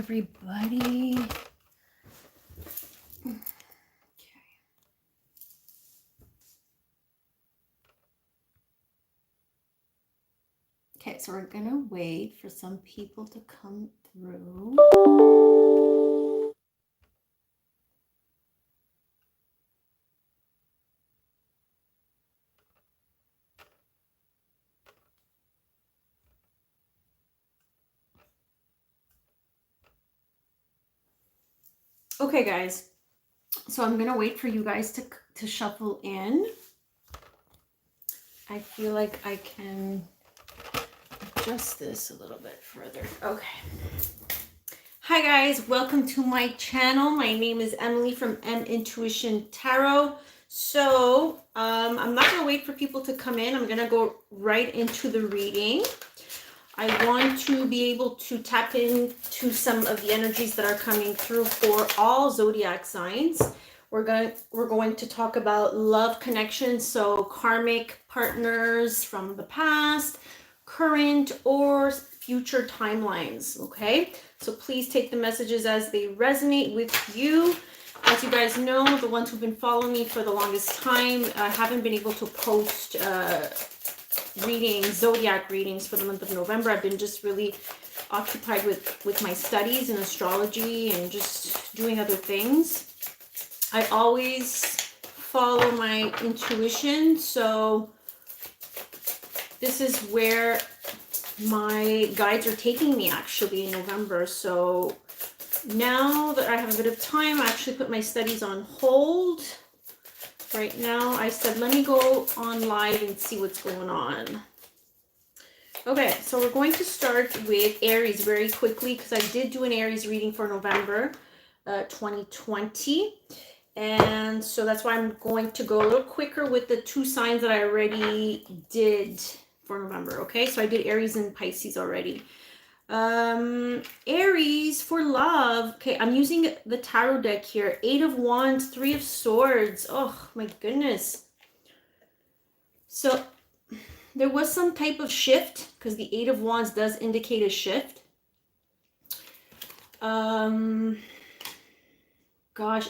everybody. Okay, so we're gonna wait for some people to come through. Okay, guys, so I'm gonna wait for you guys to shuffle in. I feel like I can adjust this a little bit further. Okay. Hi guys, welcome to my channel. My name is Emily from Intuition Tarot. So I'm not gonna wait for people to come in. I'm gonna go right into the reading. I want to be able to tap into some of the energies that are coming through for all zodiac signs. We're going to talk about love connections, so karmic partners from the past, current or future timelines, okay? So please take the messages as they resonate with you. As you guys know, the ones who've been following me for the longest time, I haven't been able to post zodiac readings for the month of November. I've been just really occupied with my studies in astrology and just doing other things. I always follow my intuition, so this is where my guides are taking me actually in November. So now that I have a bit of time, I actually put my studies on hold. Right now, I said, let me go on live and see what's going on. Okay, so we're going to start with Aries very quickly because I did do an Aries reading for November 2020. And so that's why I'm going to go a little quicker with the two signs that I already did for November. Okay, so I did Aries and Pisces already. Aries for love. Okay, I'm using the tarot deck here. 8 of Wands, 3 of Swords. Oh my goodness. So there was some type of shift because the 8 of Wands does indicate a shift. Gosh,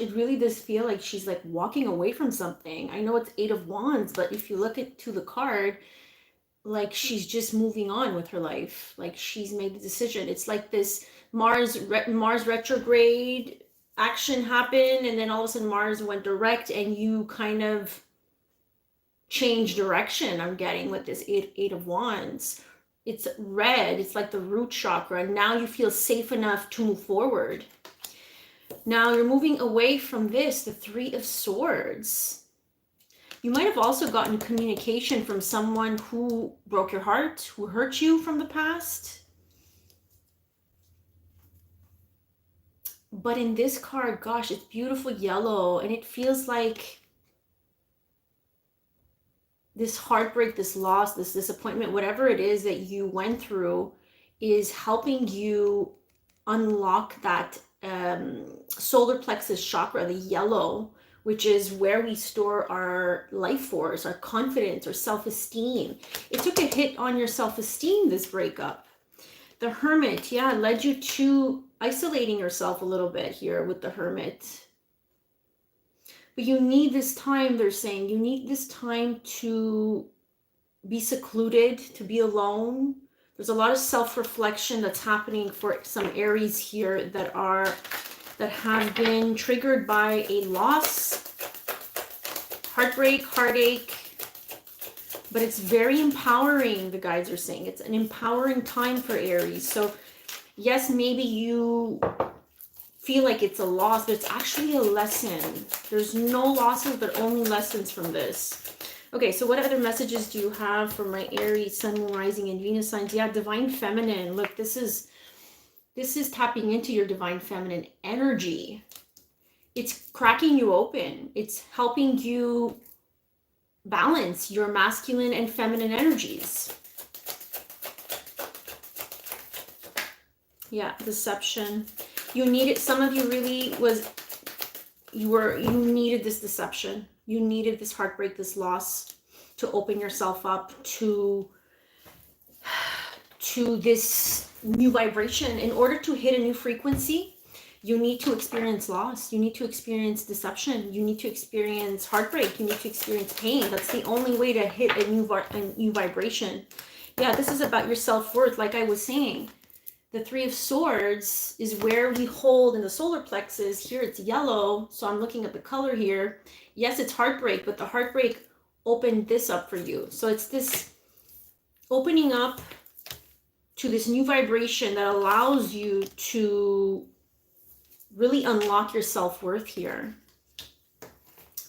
it really does feel like she's like walking away from something. I know it's 8 of Wands, but if you look to the card, like she's just moving on with her life. Like she's made a decision. It's like this Mars retrograde action happened, and then all of a sudden Mars went direct and you kind of changed direction. I'm getting with this eight of Wands. It's red. It's like the root chakra. Now you feel safe enough to move forward. Now you're moving away from this, the 3 of Swords. You might have also gotten communication from someone who broke your heart, who hurt you from the past. But in this card, gosh, it's beautiful yellow, and it feels like this heartbreak, this loss, this disappointment, whatever it is that you went through is helping you unlock that solar plexus chakra, the yellow, which is where we store our life force, our confidence, our self-esteem. It took a hit on your self-esteem, this breakup. The Hermit, yeah, led you to isolating yourself a little bit here with the Hermit. But you need this time, they're saying. You need this time to be secluded, to be alone. There's a lot of self-reflection that's happening for some Aries here that have been triggered by a loss, heartbreak, heartache, but it's very empowering, the guides are saying. It's an empowering time for Aries. So yes, maybe you feel like it's a loss, but it's actually a lesson. There's no losses, but only lessons from this. Okay, so what other messages do you have for my Aries, Sun, Moon, Rising, and Venus signs? Yeah, Divine Feminine. Look, this is tapping into your Divine Feminine energy. It's cracking you open. It's helping you balance your masculine and feminine energies. Yeah, deception. You needed, some of you really you needed this deception. You needed this heartbreak, this loss to open yourself up to to this new vibration. In order to hit a new frequency, you need to experience loss. You need to experience deception. You need to experience heartbreak. You need to experience pain. That's the only way to hit a new vibration. Yeah, this is about your self-worth. Like I was saying, the Three of Swords is where we hold in the solar plexus. Here it's yellow, so I'm looking at the color here. Yes, it's heartbreak, but the heartbreak opened this up for you. So it's this opening up to this new vibration that allows you to really unlock your self-worth here.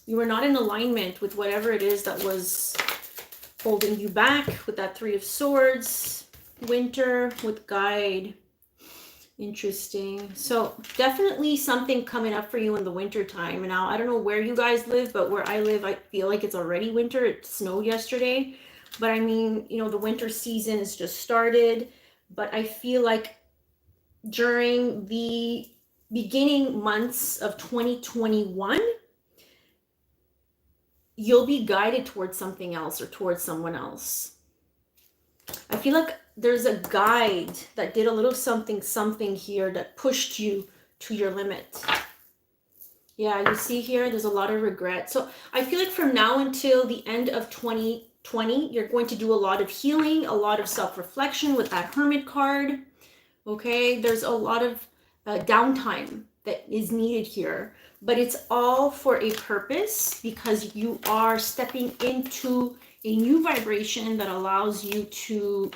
You are not in alignment with whatever it is that was holding you back with that Three of Swords. Winter with guide. Interesting. So definitely something coming up for you in the winter time. Now, I don't know where you guys live, but where I live, I feel like it's already winter. It snowed yesterday. But I mean, you know, the winter season has just started. But I feel like during the beginning months of 2021, you'll be guided towards something else or towards someone else. I feel like there's a guide that did a little something here that pushed you to your limit. Yeah, you see here, there's a lot of regret. So I feel like from now until the end of 2020, you're going to do a lot of healing, a lot of self-reflection with that Hermit card. Okay, there's a lot of downtime that is needed here. But it's all for a purpose, because you are stepping into a new vibration that allows you to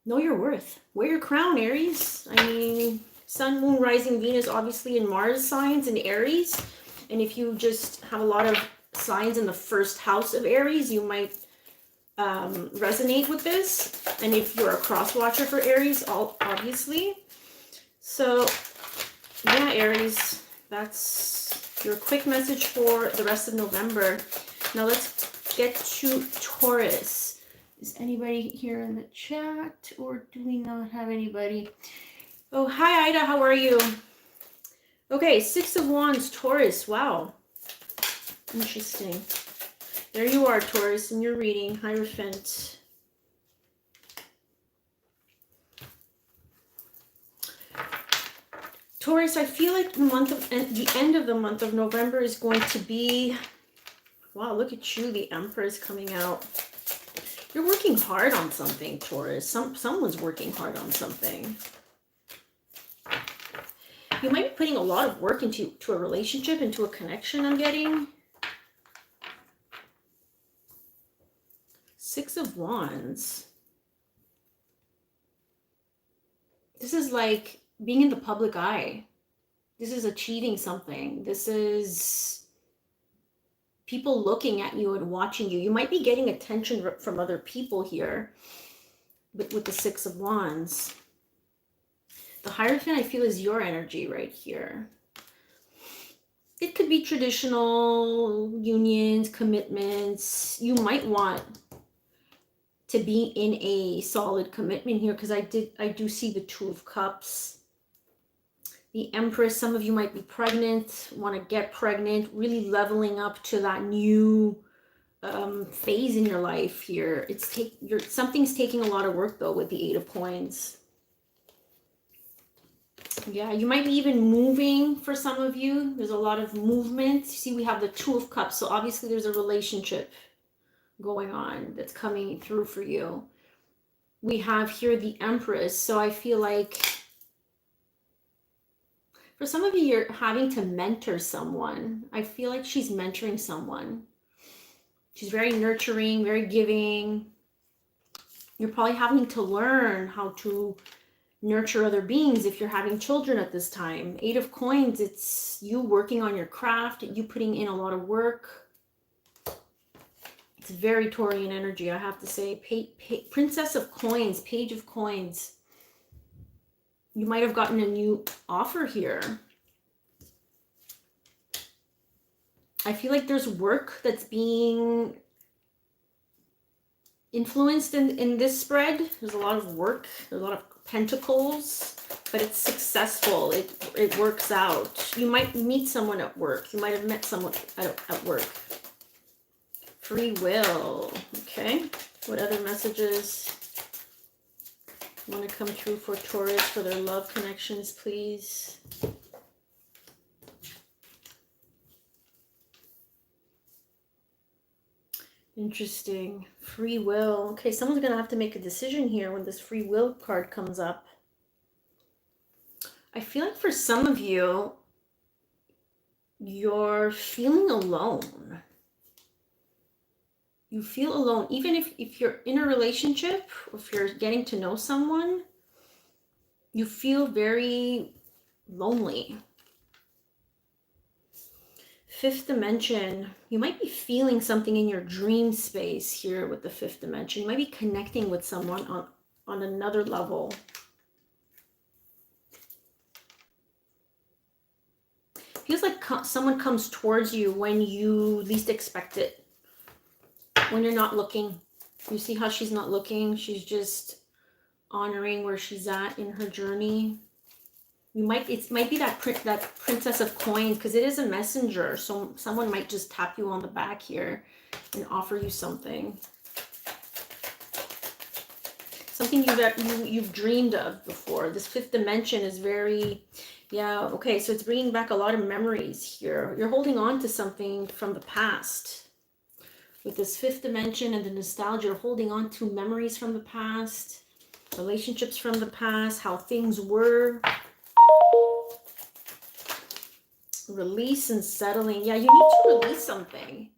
know your worth. Wear your crown, Aries. I mean, Sun, Moon, Rising, Venus, obviously in Mars signs in Aries. And if you just have a lot of signs in the first house of Aries, you might resonate with this. And if you're a cross watcher for Aries, obviously. So, yeah, Aries, that's your quick message for the rest of November. Now let's get to Taurus. Is anybody here in the chat, or do we not have anybody? Oh, hi, Ida. How are you? Okay, Six of Wands, Taurus. Wow. Interesting. There you are, Taurus, in your reading. Hierophant. Taurus, I feel like the end of the month of November is going to be... Wow, look at you, the Empress coming out. You're working hard on something, Taurus. Someone's working hard on something. You might be putting a lot of work into a relationship, into a connection, I'm getting. Six of Wands. This is like being in the public eye. This is achieving something. This is people looking at you and watching you. You might be getting attention from other people here with the Six of Wands. The Hierophant, I feel, is your energy right here. It could be traditional unions, commitments. You might want to be in a solid commitment here, because I do see the Two of Cups. The Empress, some of you might be pregnant, want to get pregnant, really leveling up to that new phase in your life here. Something's taking a lot of work though with the Eight of Coins. Yeah, you might be even moving for some of you. There's a lot of movement. You see, we have the Two of Cups, so obviously there's a relationship going on that's coming through for you. We have here the Empress, so I feel like for some of you, you're having to mentor someone. I feel like she's mentoring someone. She's very nurturing, very giving. You're probably having to learn how to nurture other beings if you're having children at this time. Eight of Coins, it's you working on your craft, you putting in a lot of work. It's very Taurian energy, I have to say. Princess of Coins, Page of Coins. You might have gotten a new offer here. I feel like there's work that's being influenced in this spread. There's a lot of work. There's a lot of pentacles, but it's successful. It works out. You might meet someone at work. You might have met someone at work. Free will. Okay. What other messages want to come through for Taurus for their love connections, please? Interesting. Free will. Okay, someone's going to have to make a decision here when this free will card comes up. I feel like for some of you, you're feeling alone. You feel alone. Even if you're in a relationship, or if you're getting to know someone, you feel very lonely. Fifth dimension, you might be feeling something in your dream space here with the fifth dimension. You might be connecting with someone on another level. Feels like someone comes towards you when you least expect it. When you're not looking. You see how she's not looking? She's just honoring where she's at in her journey. It might be that Princess of Coins, because it is a messenger. So someone might just tap you on the back here and offer you something. Something you've dreamed of before. This fifth dimension is very, yeah, okay. So it's bringing back a lot of memories here. You're holding on to something from the past. With this fifth dimension and the nostalgia, you're holding on to memories from the past, relationships from the past, how things were. Release and settling. Yeah, you need to release something.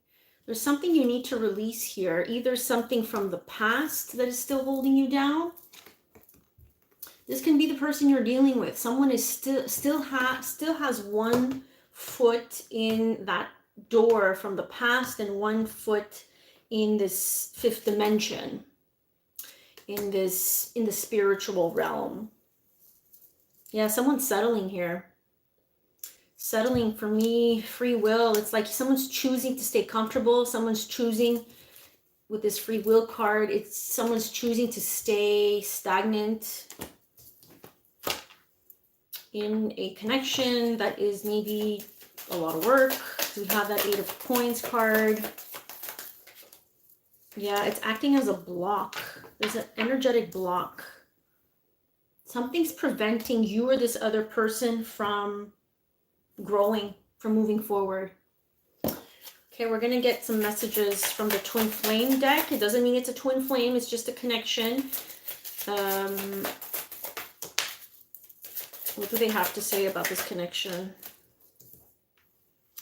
There's something you need to release here. Either something from the past that is still holding you down. This can be the person you're dealing with. Someone is still has one foot in that door from the past and one foot in this fifth dimension, in the spiritual realm. Yeah, someone's settling here. Settling, for me, free will. It's like someone's choosing to stay comfortable. Someone's choosing, with this free will card, it's someone's choosing to stay stagnant in a connection that is maybe a lot of work. We have that Eight of Coins card. Yeah, it's acting as a block. There's an energetic block. Something's preventing you or this other person from growing, from moving forward. Okay, we're going to get some messages from the Twin Flame deck. It doesn't mean it's a twin flame. It's just a connection. What do they have to say about this connection?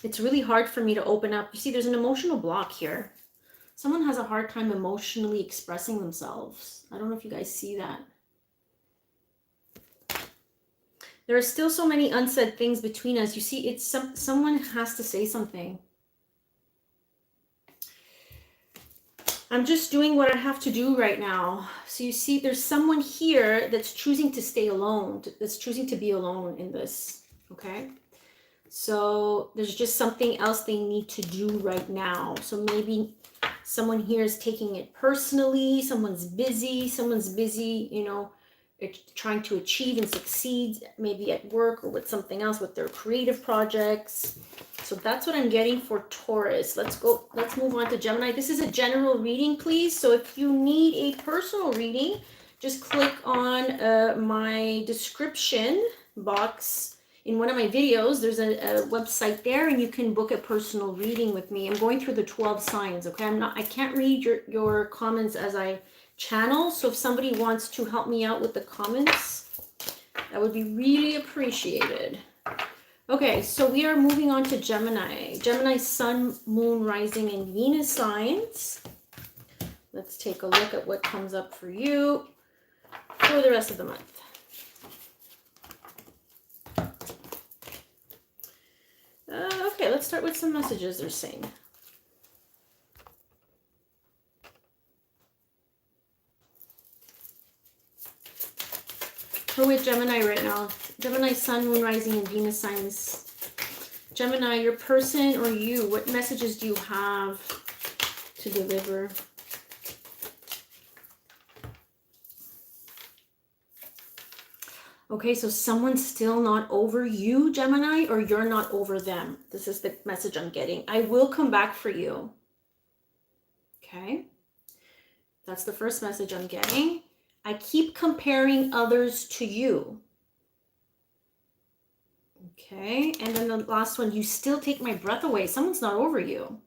It's really hard for me to open up. You see, there's an emotional block here. Someone has a hard time emotionally expressing themselves. I don't know if you guys see that. There are still so many unsaid things between us. You see, it's someone has to say something. I'm just doing what I have to do right now. So you see, there's someone here that's choosing to stay alone, that's choosing to be alone in this, okay? So there's just something else they need to do right now. So maybe someone here is taking it personally. Someone's busy, you know, trying to achieve and succeed, maybe at work or with something else, with their creative projects. So that's what I'm getting for Taurus. Let's move on to Gemini. This is a general reading, please. So if you need a personal reading, just click on my description box in one of my videos. There's a website there, and you can book a personal reading with me. I'm going through the 12 signs, okay? I can't read your comments as I channel, so if somebody wants to help me out with the comments, that would be really appreciated. Okay, so we are moving on to Gemini. Gemini, Sun, Moon, Rising, and Venus signs. Let's take a look at what comes up for you for the rest of the month. Okay, let's start with some messages they're saying. We're with Gemini right now. Gemini, Sun, Moon, Rising, and Venus signs. Gemini, your person or you, what messages do you have to deliver? Okay, so someone's still not over you, Gemini, or you're not over them. This is the message I'm getting. I will come back for you. Okay. That's the first message I'm getting. I keep comparing others to you. Okay, and then the last one, you still take my breath away. Someone's not over you.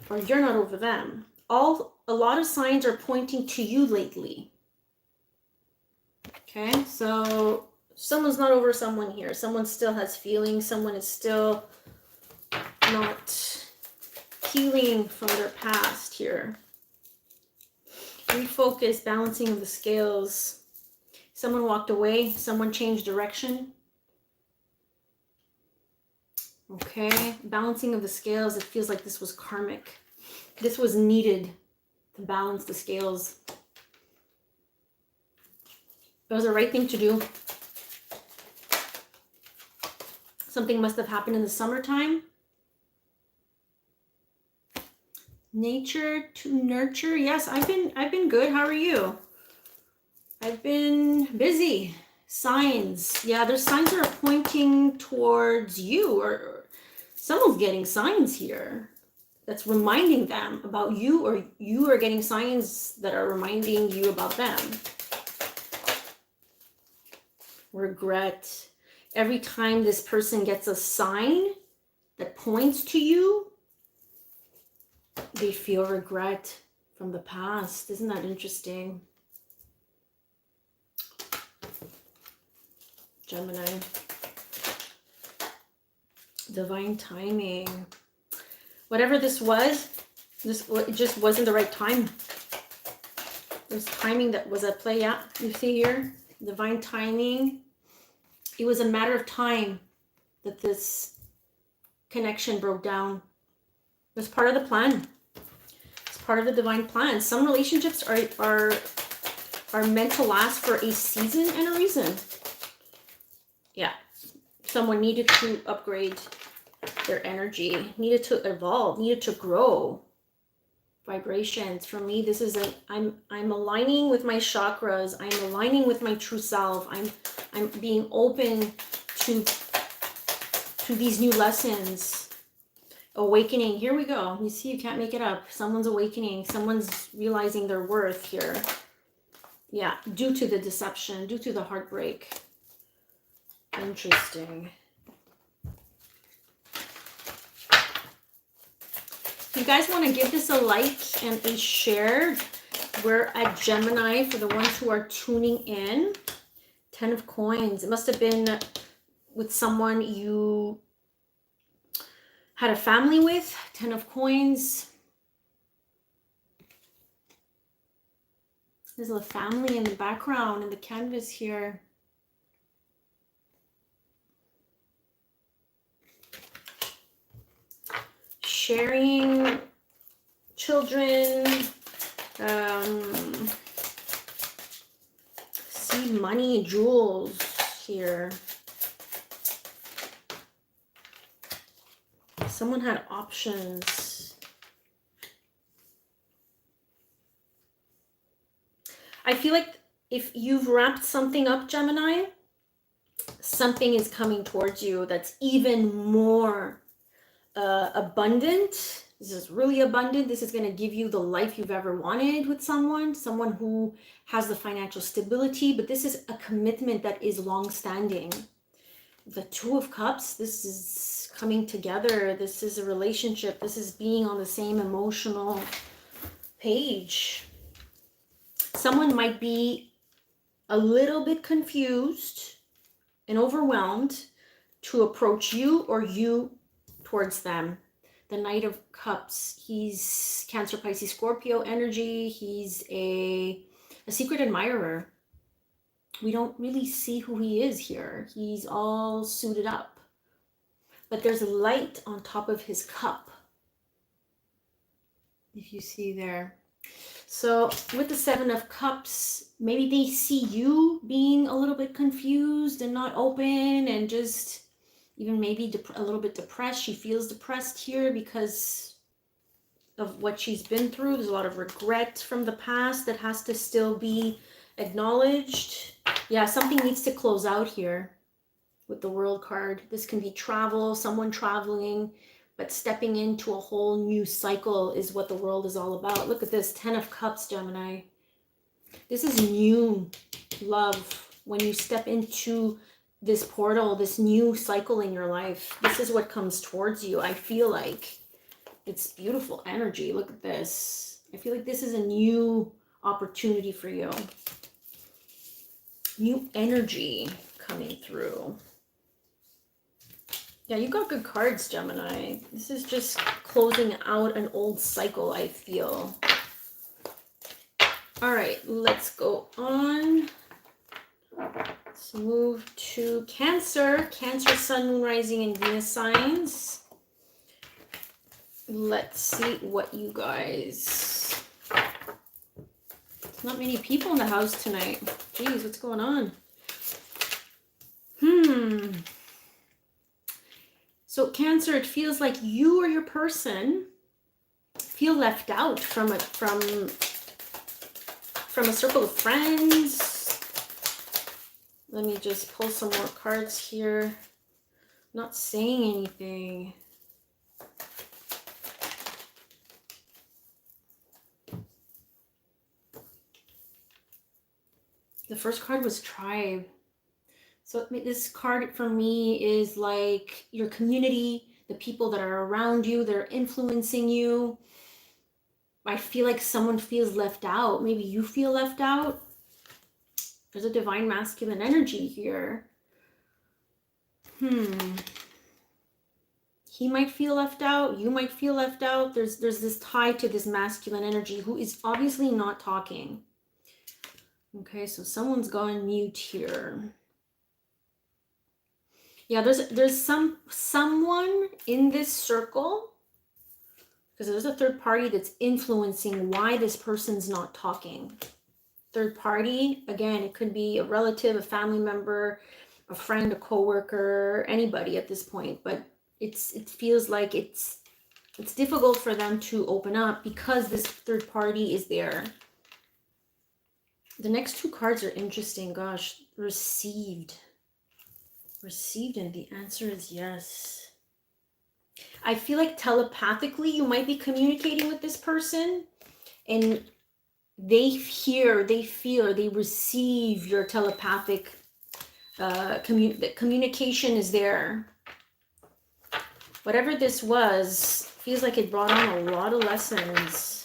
Or you're not over them. A lot of signs are pointing to you lately. Okay, so someone's not over someone here. Someone still has feelings. Someone is still not healing from their past here. Refocus, balancing of the scales. Someone walked away. Someone changed direction. Okay, balancing of the scales. It feels like this was karmic. This was needed to balance the scales. It was the right thing to do. Something must have happened in the summertime. Nature to nurture. Yes, I've been good. How are you? I've been busy. Signs. Yeah, there's signs that are pointing towards you, or someone's getting signs here that's reminding them about you, or you are getting signs that are reminding you about them. Regret. Every time this person gets a sign that points to you, they feel regret from the past. Isn't that interesting? Gemini. Divine timing. Whatever this was, it just wasn't the right time. There's timing that was at play. Yeah, you see here, divine timing. It was a matter of time that this connection broke down. It was part of the plan. It's part of the divine plan. Some relationships are meant to last for a season and a reason. Yeah, someone needed to upgrade their energy, needed to evolve, needed to grow. Vibrations. For me, this is I'm aligning with my chakras. I'm aligning with my true self. I'm being open to these new lessons. Awakening. Here we go. You see, you can't make it up. Someone's awakening. Someone's realizing their worth here. Yeah, due to the deception, due to the heartbreak. Interesting. If you guys want to give this a like and a share, we're at Gemini for the ones who are tuning in. 10 of coins. It must have been with someone you had a family with. 10 of coins. There's a family in the background in the canvas here. Sharing, children, see money, jewels here. Someone had options. I feel like if you've wrapped something up, Gemini, something is coming towards you that's even more abundant. This is really abundant. This is going to give you the life you've ever wanted with someone who has the financial stability, but this is a commitment that is long-standing. The 2 of Cups, this is coming together. This is a relationship. This is being on the same emotional page. Someone might be a little bit confused and overwhelmed to approach you, or you towards them. The Knight of Cups, he's Cancer, Pisces, Scorpio energy. He's a secret admirer. We don't really see who he is here. He's all suited up, but there's a light on top of his cup, if you see there. So with the 7 of Cups, maybe they see you being a little bit confused and not open, and just even maybe a little bit depressed. She feels depressed here because of what she's been through. There's a lot of regret from the past that has to still be acknowledged. Yeah, something needs to close out here with the World card. This can be travel, someone traveling, but stepping into a whole new cycle is what the world is all about. Look at this, 10 of Cups, Gemini. This is new love. When you step into this portal, this new cycle in your life, this is what comes towards you. I feel like it's beautiful energy. Look at this. I feel like this is a new opportunity for you. New energy coming through. Yeah, you got good cards, Gemini. This is just closing out an old cycle, I feel. All right, let's go on. Let's move to Cancer. Cancer, Sun, Moon, Rising, and Venus signs. Let's see what you guys... Not many people in the house tonight. Jeez, what's going on? So Cancer, it feels like you or your person feel left out from a circle of friends. Let me just pull some more cards here. Not saying anything. The first card was Tribe. So this card for me is like your community, the people that are around you, they're influencing you. I feel like someone feels left out. Maybe you feel left out. There's a divine masculine energy here. He might feel left out. You might feel left out. There's this tie to this masculine energy who is obviously not talking. Okay, so someone's gone mute here. Yeah, there's someone in this circle, because there's a third party that's influencing why this person's not talking. Third party, again, it could be a relative, a family member, a friend, a coworker, anybody at this point, but it feels like it's difficult for them to open up because this third party is there. The next two cards are interesting. Gosh, received, and the answer is yes. I feel like telepathically you might be communicating with this person, and they hear, they feel, they receive your telepathic communication is there. Whatever this was, feels like it brought on a lot of lessons.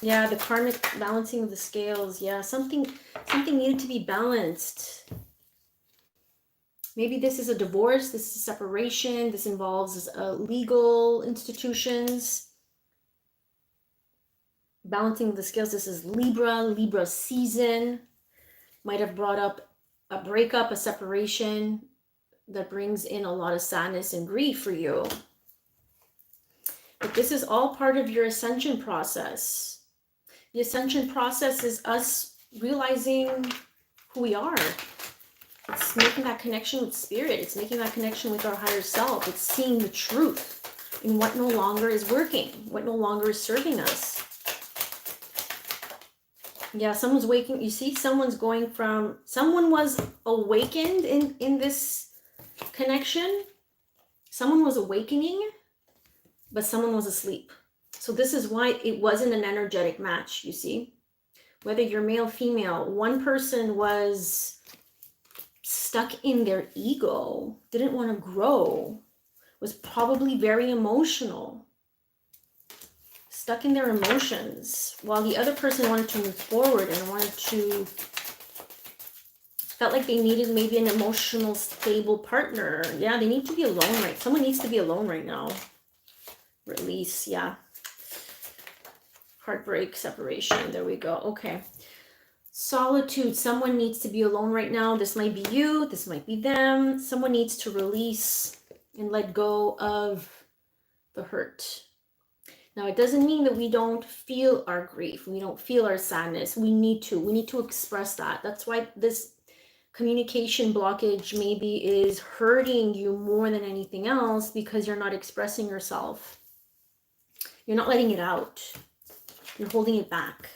Yeah, the karmic balancing of the scales. Yeah, something needed to be balanced. Maybe this is a divorce, this is a separation, this involves legal institutions. Balancing the scales, this is Libra season. Might have brought up a breakup, a separation that brings in a lot of sadness and grief for you. But this is all part of your ascension process. The ascension process is us realizing who we are. It's making that connection with spirit. It's making that connection with our higher self. It's seeing the truth in what no longer is working, what no longer is serving us. Yeah, someone's waking. You see, someone was awakened in this connection. Someone was awakening, but someone was asleep. So this is why it wasn't an energetic match, you see. Whether you're male, female, one person was stuck in their ego, didn't want to grow, was probably very emotional, stuck in their emotions, while the other person wanted to move forward and felt like they needed maybe an emotional, stable partner. Yeah, they need to be alone, right? Someone needs to be alone right now. Release, yeah. Heartbreak, separation, there we go. Okay. Solitude, someone needs to be alone right now. This might be you, this might be them. Someone needs to release and let go of the hurt. Now, it doesn't mean that we don't feel our grief, we don't feel our sadness. We need to express that. That's why this communication blockage maybe is hurting you more than anything else, because you're not expressing yourself. You're not letting it out. You're holding it back.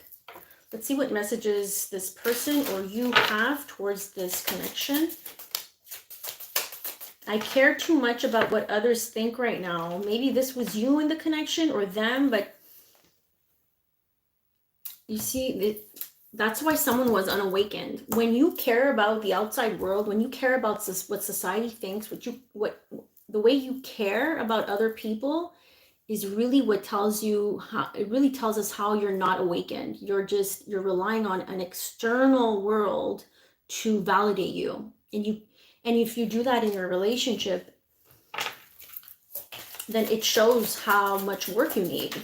Let's see what messages this person or you have towards this connection. I care too much about what others think right now. Maybe this was you in the connection or them, but you see, that's why someone was unawakened. When you care about the outside world, when you care about what society thinks, the way you care about other people is really what tells you how, it really tells us how you're not awakened. You're relying on an external world to validate you. And if you do that in your relationship, then it shows how much work you need.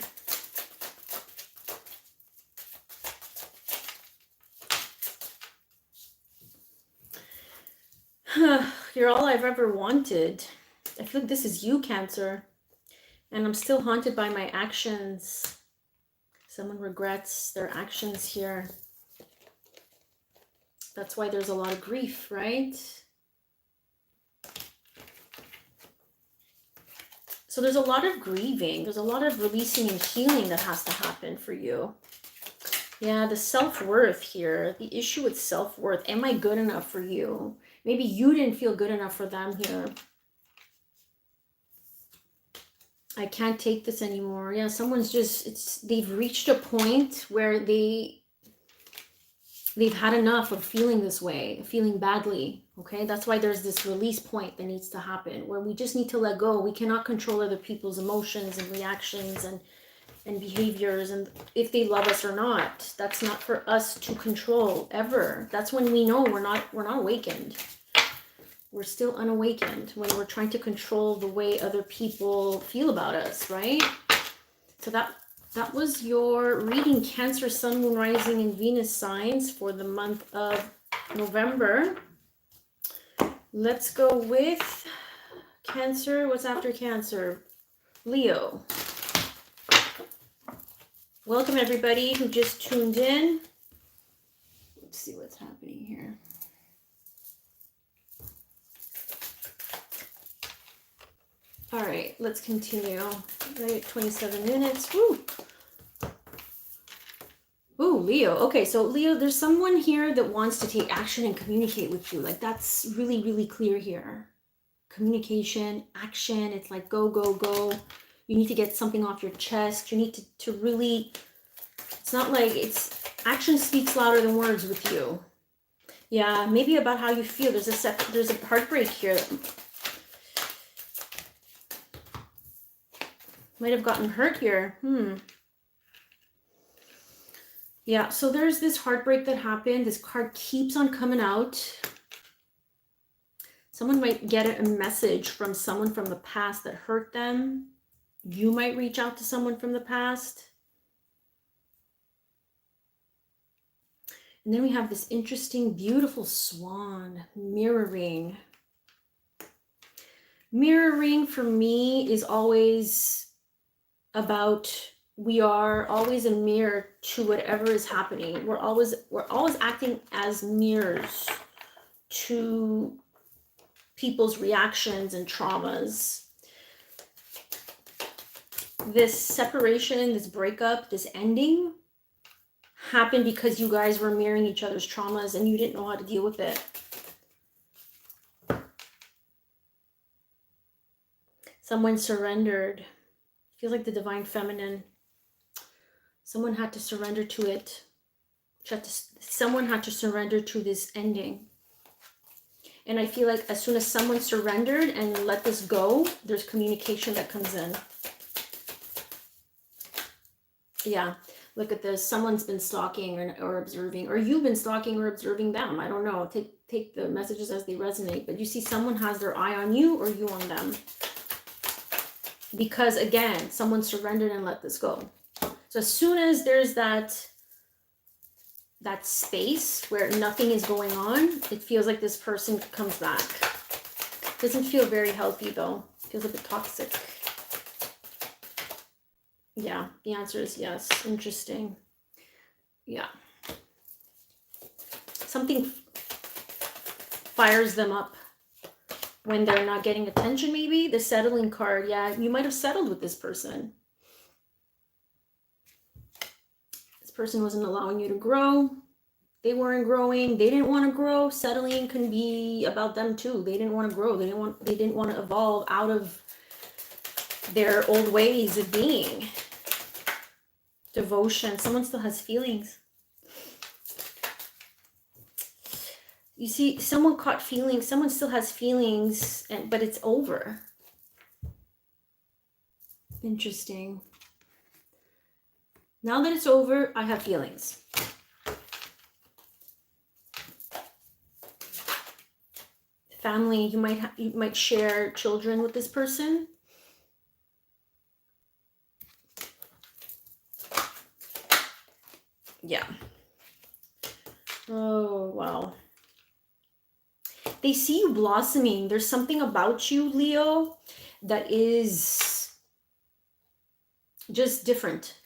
You're all I've ever wanted. I feel like this is you, Cancer. And I'm still haunted by my actions. Someone regrets their actions here. That's why there's a lot of grief, right? So there's a lot of grieving. There's a lot of releasing and healing that has to happen for you. Yeah, the self-worth here. The issue with self-worth. Am I good enough for you? Maybe you didn't feel good enough for them here. I can't take this anymore. Yeah, someone's they've reached a point where they've had enough of feeling this way, feeling badly. Okay, that's why there's this release point that needs to happen, where we just need to let go. We cannot control other people's emotions and reactions and behaviors, and if they love us or not. That's not for us to control ever. That's when we know we're not awakened. We're still unawakened when we're trying to control the way other people feel about us, right? So that was your reading, Cancer, Sun, Moon, Rising, and Venus signs for the month of November. Let's go with Cancer. What's after Cancer? Leo. Welcome everybody who just tuned in. Let's see what's happening here. All right, let's continue. Right, 27 minutes. Woo! Ooh, Leo. Okay, so Leo, there's someone here that wants to take action and communicate with you. Like, that's really, really clear here. Communication, action. It's like go, go, go. You need to get something off your chest. You need to really, it's not like action speaks louder than words with you. Yeah, maybe about how you feel. There's a heartbreak here. Might have gotten hurt here. Yeah, so there's this heartbreak that happened. This card keeps on coming out. Someone might get a message from someone from the past that hurt them. You might reach out to someone from the past. And then we have this interesting, beautiful swan, mirroring. Mirroring for me is always about, we are always a mirror to whatever is happening. We're always acting as mirrors to people's reactions and traumas. This separation, this breakup, this ending happened because you guys were mirroring each other's traumas and you didn't know how to deal with it. Someone surrendered. Feels like the divine feminine. Someone had to surrender to it. Someone had to surrender to this ending. And I feel like as soon as someone surrendered and let this go, there's communication that comes in. Yeah, look at this. Someone's been stalking or observing, or you've been stalking or observing them. I don't know. Take the messages as they resonate. But you see someone has their eye on you or you on them. Because again, someone surrendered and let this go. So as soon as there's that space where nothing is going on, it feels like this person comes back. Doesn't feel very healthy though. Feels a bit toxic. Yeah, the answer is yes. Interesting. Yeah. Something fires them up when they're not getting attention, maybe. The settling card. Yeah, you might have settled with this person. This person wasn't allowing you to grow. They weren't growing. They didn't want to grow. Settling can be about them too. They didn't want to grow. They didn't want to evolve out of their old ways of being. Devotion. Someone still has feelings. You see, someone caught feelings. Someone still has feelings, but it's over. Interesting. Now that it's over, I have feelings. Family, you might share children with this person. Yeah. Oh, wow. They see you blossoming. There's something about you, Leo, that is just different.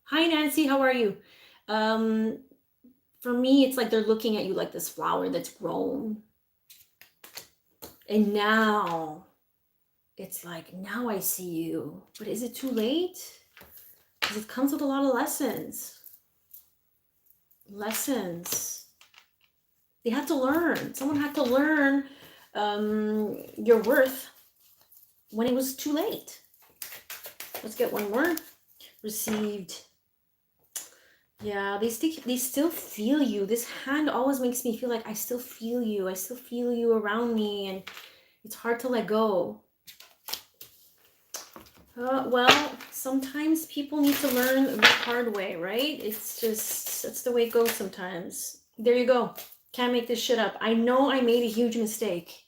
Hi, Nancy. How are you? For me, it's like they're looking at you like this flower that's grown. And now, it's like, now I see you. But is it too late? Because it comes with a lot of lessons. Lessons. They had to learn. Someone had to learn your worth when it was too late. Let's get one more. Received. Yeah, they still feel you. This hand always makes me feel like I still feel you. I still feel you around me, and it's hard to let go. Well, sometimes people need to learn the hard way, right? It's just, that's the way it goes sometimes. There you go. Can't make this shit up. I know I made a huge mistake.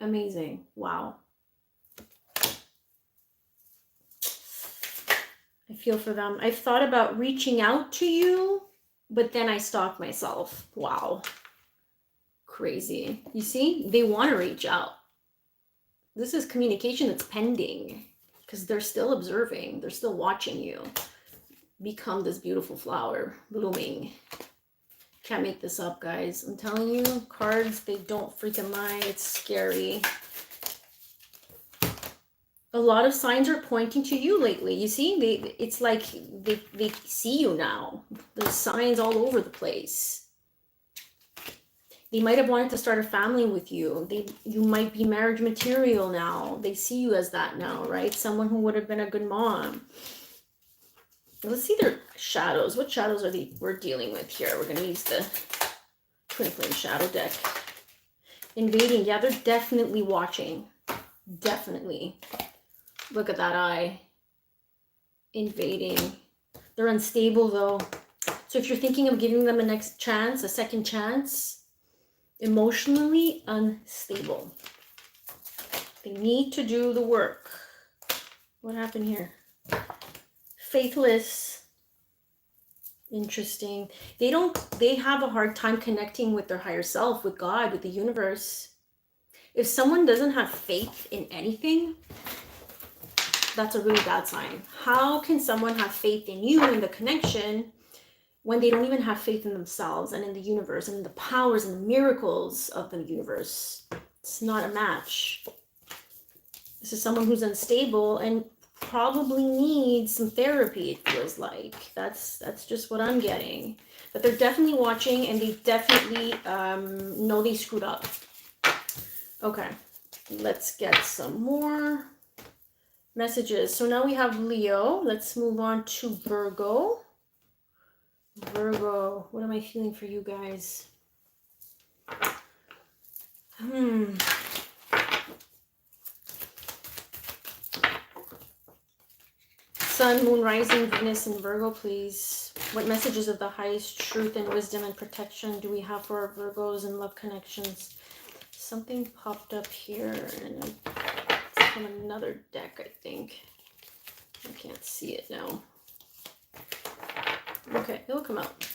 Amazing. Wow. I feel for them. I've thought about reaching out to you, but then I stopped myself. Wow. Crazy. You see, they want to reach out. This is communication that's pending because they're still observing. They're still watching you become this beautiful flower blooming. Can't make this up, guys. I'm telling you, cards, they don't freaking lie. It's scary. A lot of signs are pointing to you lately. You see, it's like they see you now. There's signs all over the place. They might have wanted to start a family with you. You might be marriage material now. They see you as that now, right? Someone who would have been a good mom. Let's see their shadows. What shadows are we're dealing with here? We're going to use the Twin Flame Shadow deck. Invading. Yeah, they're definitely watching. Definitely. Look at that eye. Invading. They're unstable though. So if you're thinking of giving them a second chance, emotionally unstable. They need to do the work. What happened here? Faithless. Interesting. They have a hard time connecting with their higher self, with God, with the universe. If someone doesn't have faith in anything, that's a really bad sign. How can someone have faith in you and the connection when they don't even have faith in themselves and in the universe and in the powers and the miracles of the universe? It's not a match. This is someone who's unstable and probably needs some therapy, it feels like. That's just what I'm getting. But they're definitely watching, and they definitely know they screwed up. Okay, let's get some more messages. So now we have Leo. Let's move on to Virgo. Virgo, what am I feeling for you guys? Sun, Moon, Rising, Venus, and Virgo, please. What messages of the highest truth and wisdom and protection do we have for our Virgos and love connections? Something popped up here, and it's from another deck, I think. I can't see it now. Okay, it'll come out.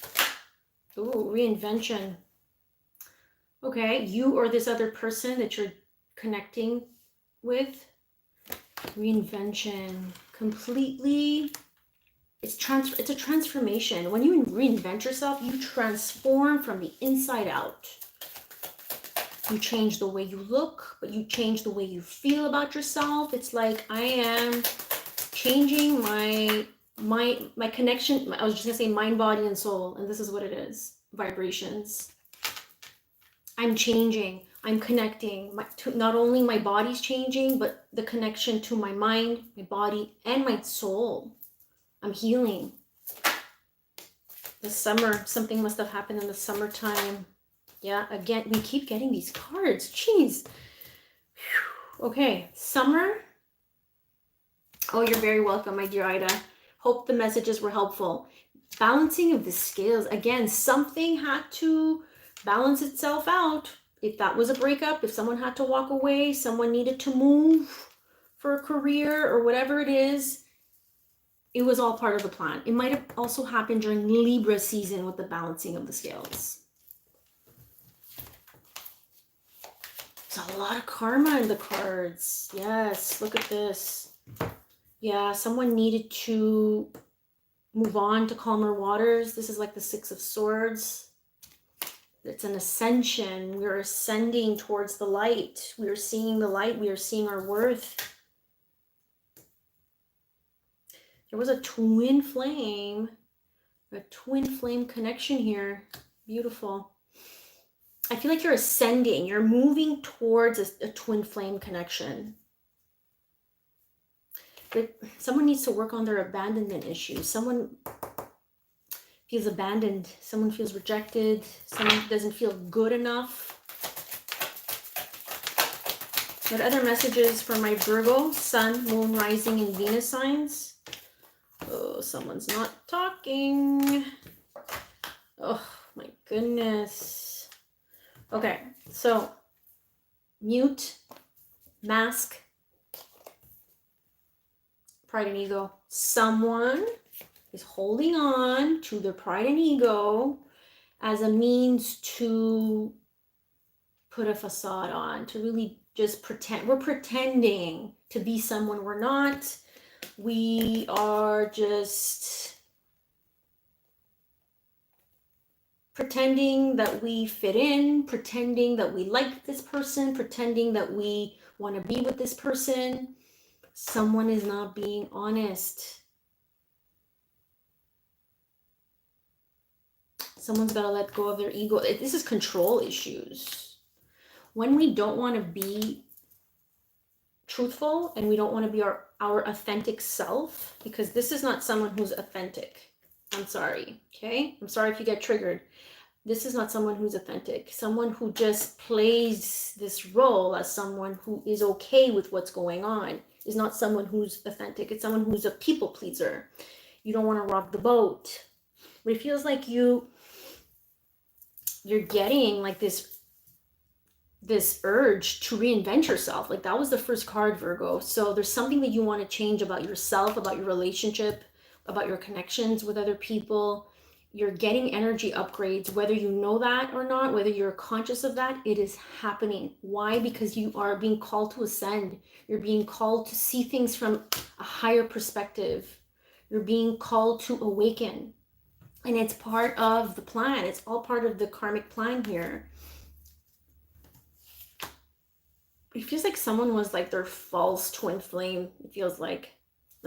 Ooh, reinvention. Okay, you or this other person that you're connecting with. Reinvention. Completely. It's a transformation. When you reinvent yourself, you transform from the inside out. You change the way you look, but you change the way you feel about yourself. It's like I am changing my my connection, I was just gonna say mind, body, and soul, and this is what it is. Vibrations. I'm changing. I'm connecting. Not only my body's changing, but the connection to my mind, my body, and my soul. I'm healing. The summer, something must have happened in the summertime. Yeah, again, we keep getting these cards. Jeez. Whew. Okay, summer. Oh, you're very welcome, my dear Ida. Hope the messages were helpful. Balancing of the scales. Again, something had to balance itself out. If that was a breakup, if someone had to walk away, someone needed to move for a career or whatever it is, it was all part of the plan. It might have also happened during Libra season with the balancing of the scales. There's a lot of karma in the cards. Yes, look at this. Yeah, someone needed to move on to calmer waters. This is like the Six of Swords. It's an ascension. We're ascending towards the light. We are seeing the light. We are seeing our worth. There was a twin flame connection here. Beautiful. I feel like you're ascending. You're moving towards a twin flame connection. But someone needs to work on their abandonment issues. Someone feels abandoned. Someone feels rejected. Someone doesn't feel good enough. What other messages for my Virgo, Sun, Moon, Rising, and Venus signs? Oh, someone's not talking. Oh, my goodness. Okay, so mute, mask, pride and ego. Someone is holding on to their pride and ego as a means to put a facade on, to really just pretend. We're pretending to be someone we're not. We are just pretending that we fit in, pretending that we like this person, pretending that we want to be with this person. Someone is not being honest. Someone's got to let go of their ego. This is control issues. When we don't want to be truthful and we don't want to be our authentic self, because this is not someone who's authentic. I'm sorry, okay? I'm sorry if you get triggered. This is not someone who's authentic. Someone who just plays this role as someone who is okay with what's going on is not someone who's authentic. It's someone who's a people pleaser. You don't want to rock the boat. But it feels like you're getting like this urge to reinvent yourself. Like that was the first card, Virgo. So there's something that you want to change about yourself, about your relationship, about your connections with other people. You're getting energy upgrades, whether you know that or not, whether you're conscious of that, it is happening. Why? Because you are being called to ascend. You're being called to see things from a higher perspective. You're being called to awaken. And it's part of the plan. It's all part of the karmic plan here. It feels like someone was like their false twin flame. It feels like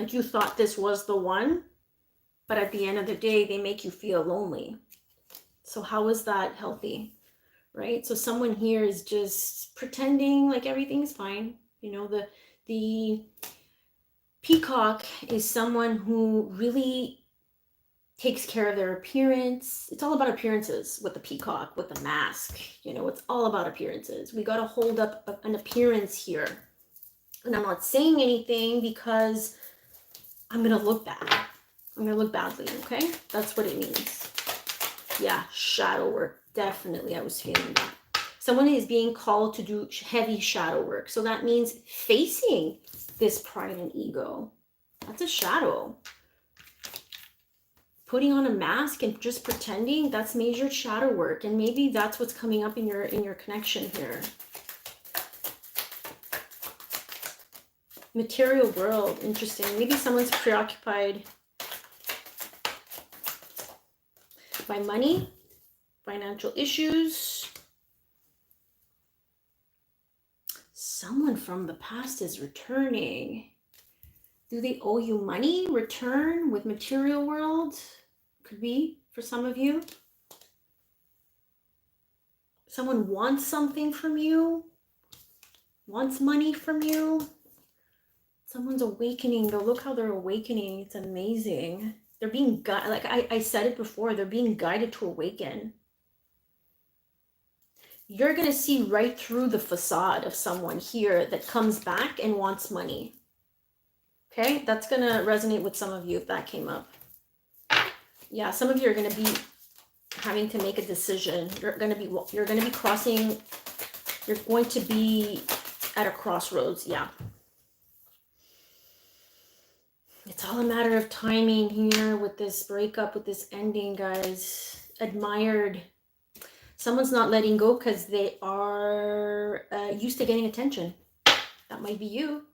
you thought this was the one, but at the end of the day, they make you feel lonely. So how is that healthy, right? So someone here is just pretending like everything's fine. You know, the peacock is someone who really takes care of their appearance. It's all about appearances with the peacock, with the mask. You know, it's all about appearances. We got to hold up an appearance here. And I'm not saying anything because I'm going to look bad. I'm going to look badly, okay? That's what it means. Yeah, shadow work. Definitely, I was feeling that. Someone is being called to do heavy shadow work. So that means facing this pride and ego. That's a shadow. Putting on a mask and just pretending, that's major shadow work. And maybe that's what's coming up in your connection here. Material world, interesting. Maybe someone's preoccupied by money, financial issues. Someone from the past is returning. Do they owe you money? Return with material world? Could be for some of you. Someone wants something from you. Wants money from you. Someone's awakening. Though, look how they're awakening. It's amazing. They're being guided. Like I said it before, they're being guided to awaken. You're going to see right through the facade of someone here that comes back and wants money. Okay, that's going to resonate with some of you if that came up. Yeah, some of you are going to be having to make a decision. You're going to be crossing, you're going to be at a crossroads. Yeah. It's all a matter of timing here with this breakup, with this ending, guys. Admired. Someone's not letting go because they are used to getting attention. That might be you.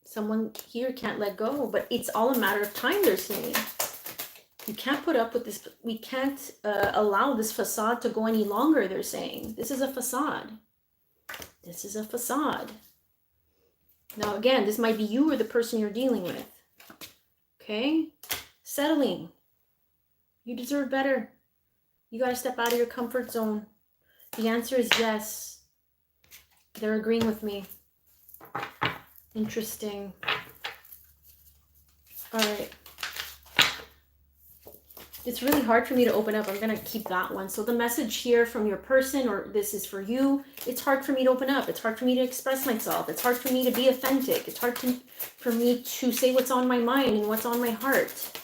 Someone here can't let go, but it's all a matter of time, they're saying. You can't put up with this. We can't allow this facade to go any longer, they're saying. This is a facade. This is a facade. Now, again, this might be you or the person you're dealing with. Okay? Settling. You deserve better. You got to step out of your comfort zone. The answer is yes. They're agreeing with me. Interesting. All right. It's really hard for me to open up. I'm going to keep that one. So the message here from your person, or this is for you, it's hard for me to open up. It's hard for me to express myself. It's hard for me to be authentic. It's hard for me to say what's on my mind and what's on my heart.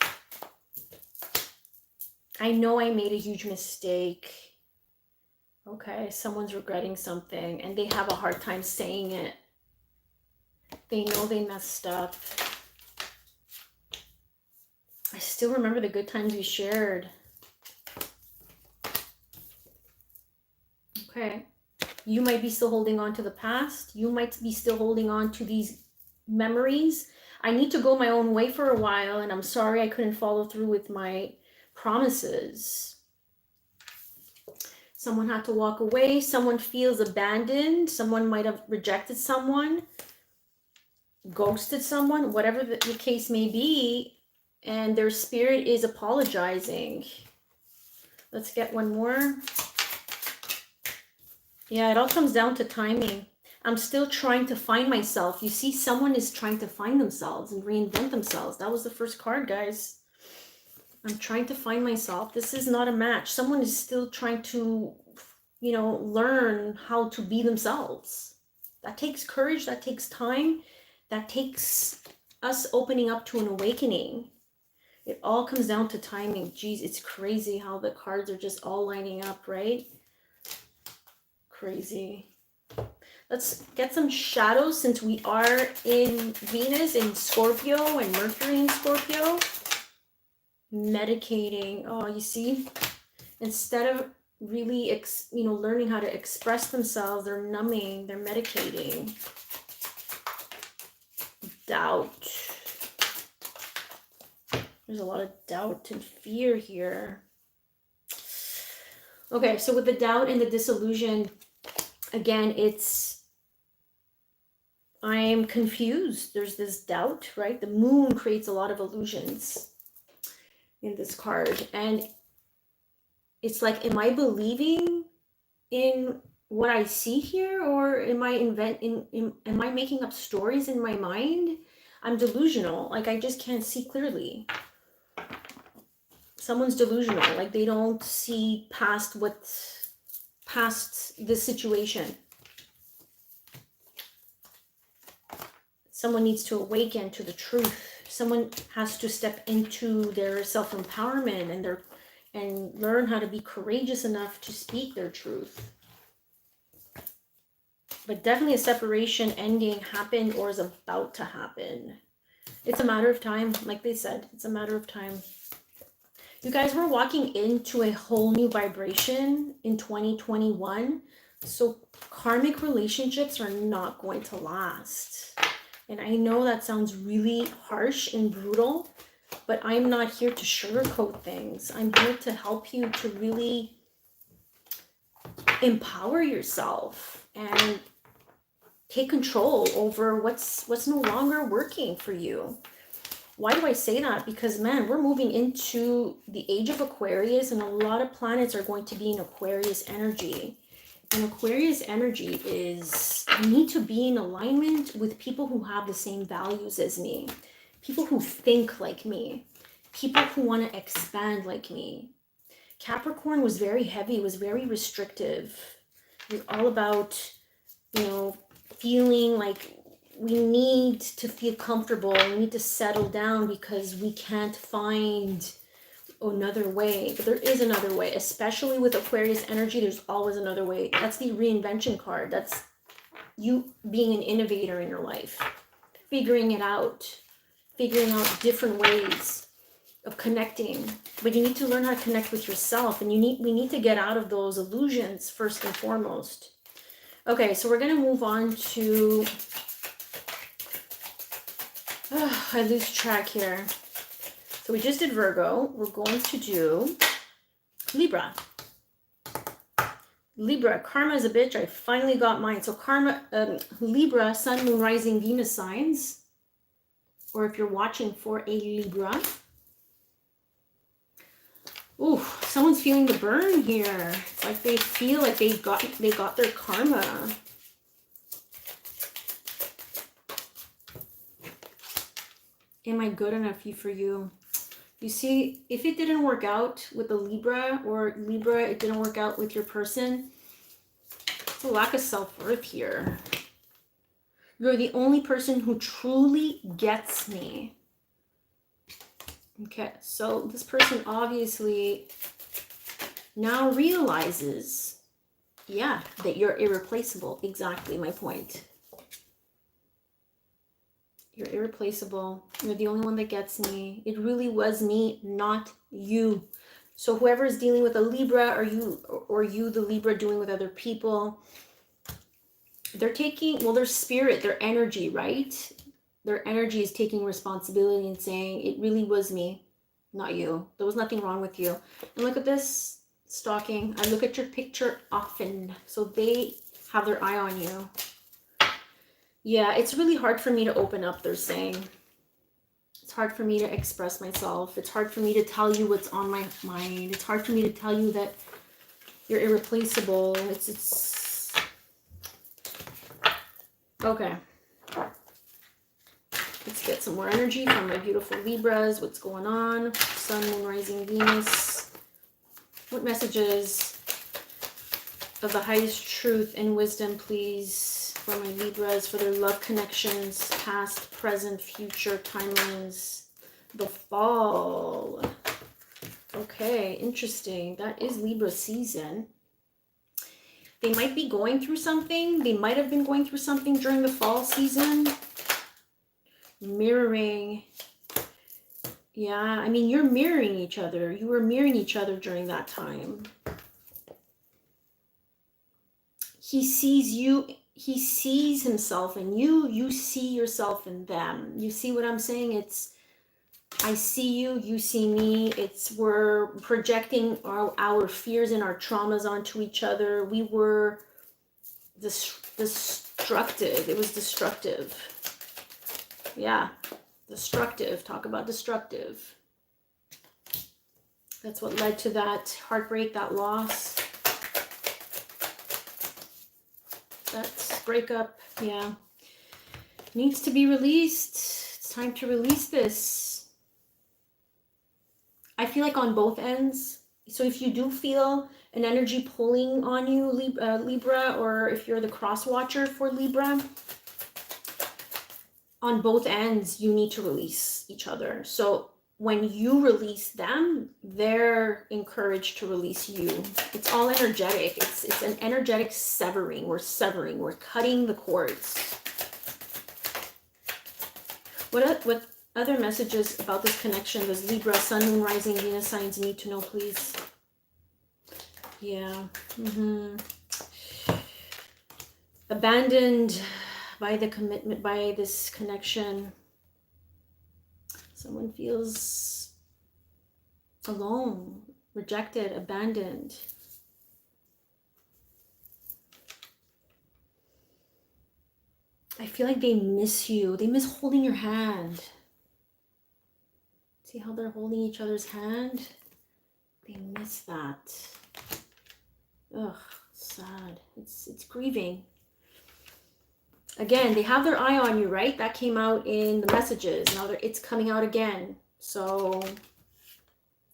I know I made a huge mistake. Okay, someone's regretting something and they have a hard time saying it. They know they messed up. I still remember the good times we shared. Okay. You might be still holding on to the past. You might be still holding on to these memories. I need to go my own way for a while, and I'm sorry I couldn't follow through with my promises. Someone had to walk away. Someone feels abandoned. Someone might have rejected someone, ghosted someone, whatever the case may be. And their spirit is apologizing. Let's get one more. Yeah, it all comes down to timing. I'm still trying to find myself. You see, someone is trying to find themselves and reinvent themselves. That was the first card, guys. I'm trying to find myself. This is not a match. Someone is still trying to, learn how to be themselves. That takes courage. That takes time. That takes us opening up to an awakening. It all comes down to timing. Geez, it's crazy how the cards are just all lining up, right? Crazy. Let's get some shadows since we are in Venus in Scorpio and Mercury in Scorpio. Medicating. Oh, you see? Instead of really, learning how to express themselves, they're numbing, they're medicating. Doubt. There's a lot of doubt and fear here. Okay, so with the doubt and the disillusion, again, I'm confused. There's this doubt, right? The moon creates a lot of illusions in this card. And it's like, am I believing in what I see here? Or am I am I making up stories in my mind? I'm delusional. Like, I just can't see clearly. Someone's delusional, like they don't see past the situation. Someone needs to awaken to the truth. Someone has to step into their self-empowerment and learn how to be courageous enough to speak their truth. But definitely a separation ending happened or is about to happen. It's a matter of time, like they said. It's a matter of time. You guys, we're walking into a whole new vibration in 2021. So karmic relationships are not going to last. And I know that sounds really harsh and brutal, but I'm not here to sugarcoat things. I'm here to help you to really empower yourself and take control over what's no longer working for you. Why do I say that? Because, man, we're moving into the age of Aquarius, and a lot of planets are going to be in Aquarius energy. And Aquarius energy is, I need to be in alignment with people who have the same values as me, people who think like me, people who want to expand like me. Capricorn was very heavy, was very restrictive. It was all about, you know, feeling like we need to feel comfortable, we need to settle down because we can't find another way. But there is another way, especially with Aquarius energy. There's always another way. That's the reinvention card. That's you being an innovator in your life, figuring it out, figuring out different ways of connecting. But you need to learn how to connect with yourself, and we need to get out of those illusions first and foremost. Okay, so we're going to move on to, I lose track here. So we just did Virgo. We're going to do Libra. Libra, karma is a bitch. I finally got mine. So karma, Libra, Sun, Moon, Rising, Venus signs. Or if you're watching for a Libra. Ooh, someone's feeling the burn here. It's like they feel like they got their karma. Am I good enough for you? You see, if it didn't work out with the Libra, or Libra, it didn't work out with your person, it's a lack of self-worth here. You're the only person who truly gets me. Okay, so this person obviously now realizes, yeah, that you're irreplaceable. Exactly my point. You're irreplaceable. You're the only one that gets me. It really was me, not you. So whoever is dealing with a Libra, or you, the Libra, doing with other people, they're taking, well, their spirit, their energy, right? Their energy is taking responsibility and saying, it really was me, not you. There was nothing wrong with you. And look at this, stalking. I look at your picture often. So they have their eye on you. Yeah, it's really hard for me to open up, they're saying. It's hard for me to express myself. It's hard for me to tell you what's on my mind. It's hard for me to tell you that you're irreplaceable. It's okay. Let's get some more energy from my beautiful Libras. What's going on? Sun, Moon, Rising, Venus. What messages of the highest truth and wisdom, please, for my Libras, for their love connections, past, present, future, timelines, the fall. Okay, interesting. That is Libra season. They might be going through something. They might have been going through something during the fall season. Mirroring. Yeah, I mean, you're mirroring each other. You were mirroring each other during that time. He sees you. He sees himself in you. You see yourself in them. You see what I'm saying? It's, I see you, you see me. It's, we're projecting our fears and our traumas onto each other. We were destructive. It was destructive. Yeah, destructive. Talk about destructive. That's what led to that heartbreak, that loss. That breakup, yeah. Needs to be released. It's time to release this. I feel like on both ends. So if you do feel an energy pulling on you, Libra, or if you're the cross watcher for Libra, on both ends, you need to release each other. So when you release them, they're encouraged to release you. It's all energetic. It's an energetic severing. We're severing. We're cutting the cords. What other messages about this connection does Libra, Sun, Moon, Rising, Venus signs need to know, please? Yeah. Abandoned by the commitment, by this connection. Someone feels alone, rejected, abandoned. I feel like they miss you. They miss holding your hand. See how they're holding each other's hand? They miss that. Ugh, sad. It's grieving. Again, they have their eye on you, right? That came out in the messages. Now it's coming out again. So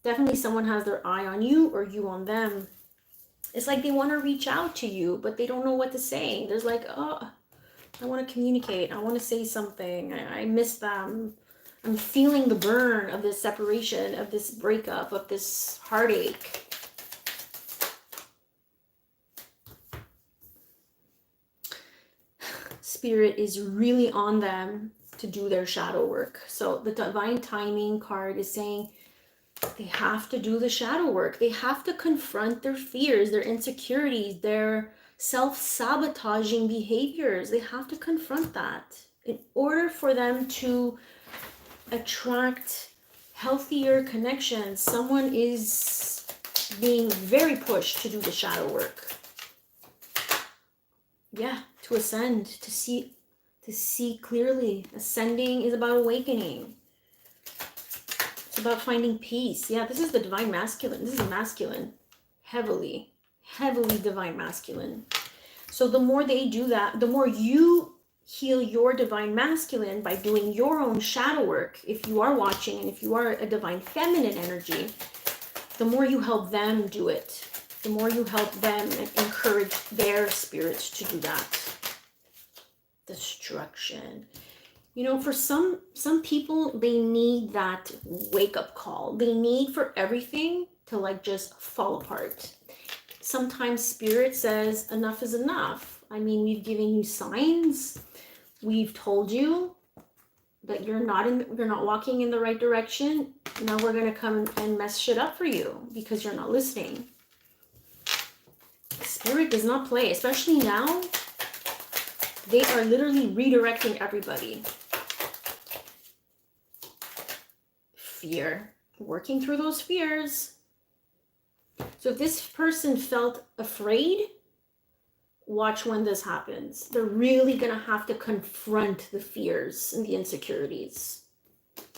definitely someone has their eye on you or you on them. It's like they want to reach out to you, but they don't know what to say. There's like, oh, I want to communicate. I want to say something. I miss them. I'm feeling the burn of this separation, of this breakup, of this heartache. Spirit is really on them to do their shadow work. So the divine timing card is saying they have to do the shadow work. They have to confront their fears, their insecurities, their self-sabotaging behaviors. They have to confront that in order for them to attract healthier connections. Someone is being very pushed to do the shadow work. Yeah, to ascend, to see clearly. Ascending is about awakening. It's about finding peace. Yeah, this is the divine masculine. This is masculine. Heavily divine masculine. So the more they do that, the more you heal your divine masculine by doing your own shadow work. If you are watching and if you are a divine feminine energy, the more you help them do it. The more you help them and encourage their spirits to do that. Destruction. You know, for some people, they need that wake-up call. They need for everything to like just fall apart. Sometimes spirit says enough is enough. I mean, we've given you signs. We've told you that you're not walking in the right direction. Now we're going to come and mess shit up for you because you're not listening. Spirit does not play, especially now. They are literally redirecting everybody. Fear. Working through those fears. So if this person felt afraid, watch when this happens. They're really going to have to confront the fears and the insecurities.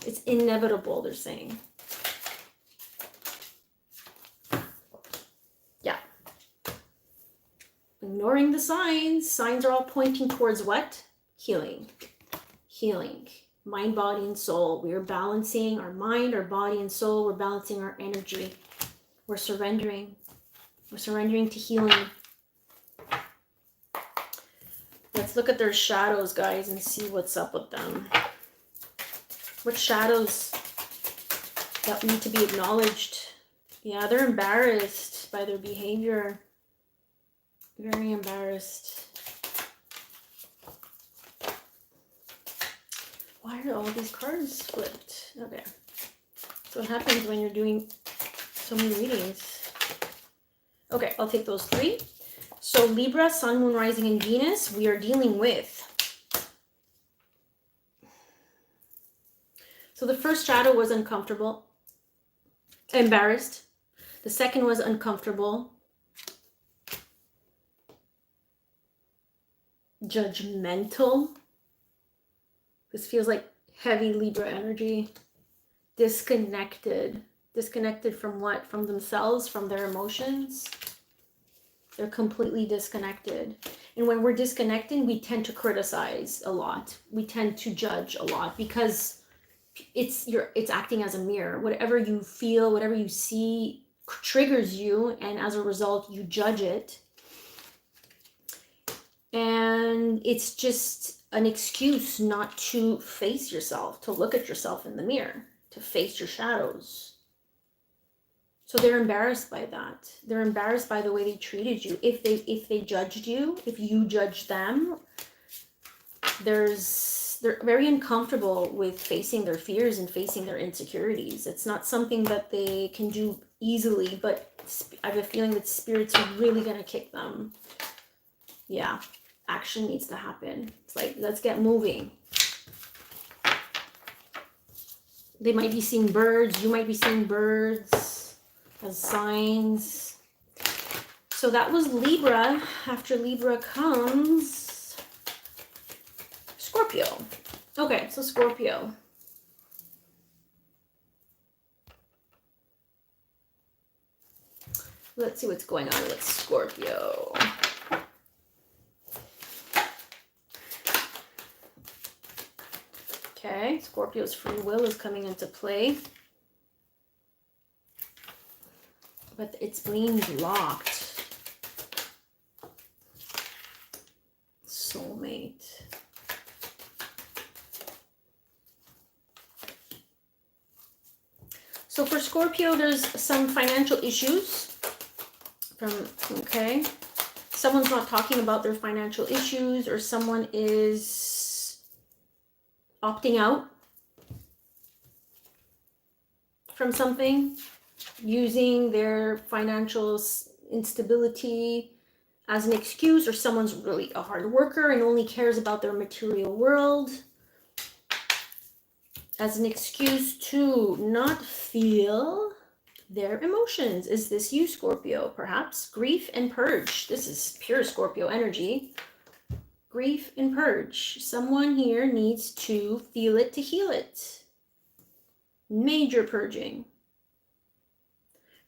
It's inevitable, they're saying. Yeah. Ignoring the signs. Signs are all pointing towards what? Healing. Healing. Mind, body, and soul. We are balancing our mind, our body, and soul. We're balancing our energy. We're surrendering. We're surrendering to healing. Let's look at their shadows, guys, and see what's up with them. What shadows that need to be acknowledged? Yeah, they're embarrassed by their behavior. Very embarrassed. Why are all these cards flipped? Okay. So what happens when you're doing so many readings? Okay, I'll take those three. So Libra, Sun, Moon, Rising, and Venus, we are dealing with. So the first shadow was uncomfortable, embarrassed. The second was uncomfortable, judgmental. This feels like heavy Libra energy. Disconnected. Disconnected from what? From themselves, from their emotions. They're completely disconnected. And when we're disconnected, we tend to criticize a lot. We tend to judge a lot because it's acting as a mirror. Whatever you feel, whatever you see triggers you, and as a result, you judge it. And it's just an excuse not to face yourself, to look at yourself in the mirror, to face your shadows. So they're embarrassed by that. They're embarrassed by the way they treated you. If they judged you, if you judged them, they're very uncomfortable with facing their fears and facing their insecurities. It's not something that they can do easily, but I have a feeling that spirits are really going to kick them. Yeah, action needs to happen. It's like, let's get moving. They might be seeing birds. You might be seeing birds as signs. So that was Libra. After Libra comes Scorpio. Okay, so Scorpio. Let's see what's going on with Scorpio. Okay, Scorpio's free will is coming into play. But it's being blocked. Soulmate. So for Scorpio, there's some financial issues. Okay. Someone's not talking about their financial issues, or someone is opting out from something, using their financial instability as an excuse, or someone's really a hard worker and only cares about their material world as an excuse to not feel their emotions. Is this you, Scorpio? Perhaps grief and purge. This is pure Scorpio energy. Grief and purge. Someone here needs to feel it to heal it. Major purging.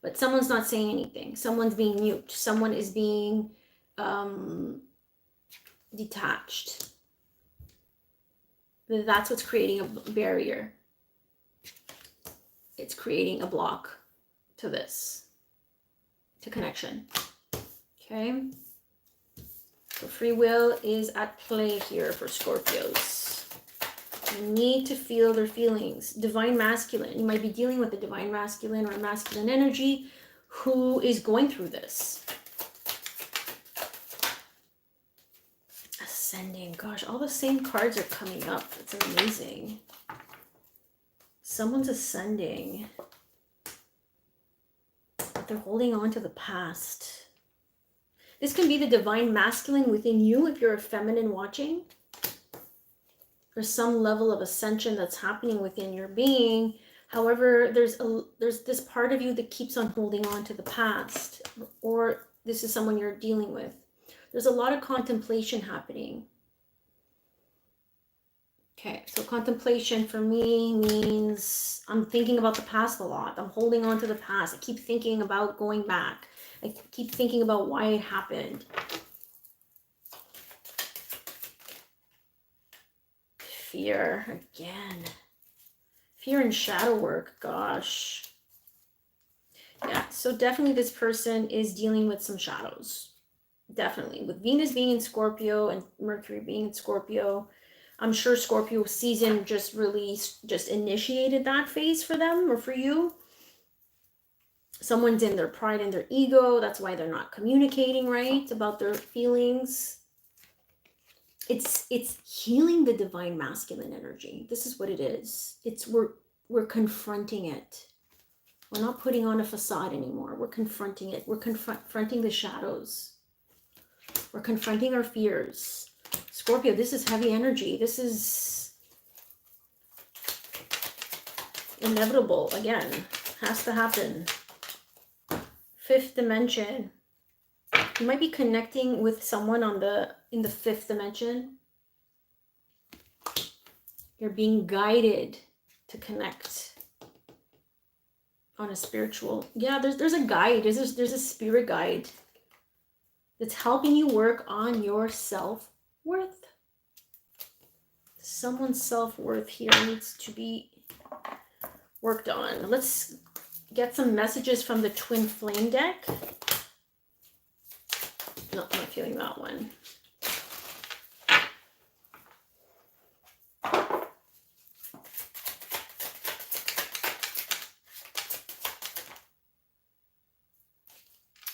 But someone's not saying anything. Someone's being mute. Someone is being detached. That's what's creating a barrier. It's creating a block to this, to connection. Okay. So free will is at play here for Scorpios. You need to feel their feelings. Divine masculine. You might be dealing with a divine masculine or a masculine energy who is going through this. Ascending. Gosh, all the same cards are coming up. It's amazing. Someone's ascending. But they're holding on to the past. This can be the divine masculine within you if you're a feminine watching. There's some level of ascension that's happening within your being. However, there's this part of you that keeps on holding on to the past, or this is someone you're dealing with. There's a lot of contemplation happening. Okay, so contemplation for me means I'm thinking about the past a lot. I'm holding on to the past. I keep thinking about going back. I keep thinking about why it happened. Fear again. Fear and shadow work, gosh. Yeah, so definitely this person is dealing with some shadows. Definitely. With Venus being in Scorpio and Mercury being in Scorpio, I'm sure Scorpio season just initiated that phase for them or for you. Someone's in their pride and their ego. That's why they're not communicating right about their feelings. It's healing the divine masculine energy. This is what it is. We're confronting it. We're not putting on a facade anymore. We're confronting it. We're confronting the shadows. We're confronting our fears. Scorpio, this is heavy energy. This is inevitable. Again, has to happen. Fifth dimension. You might be connecting with someone in the fifth dimension. You're being guided to connect on a spiritual. Yeah, there's a guide. There's a spirit guide that's helping you work on your self-worth. Someone's self-worth here needs to be worked on. Let's get some messages from the Twin Flame deck. No, I'm not feeling that one.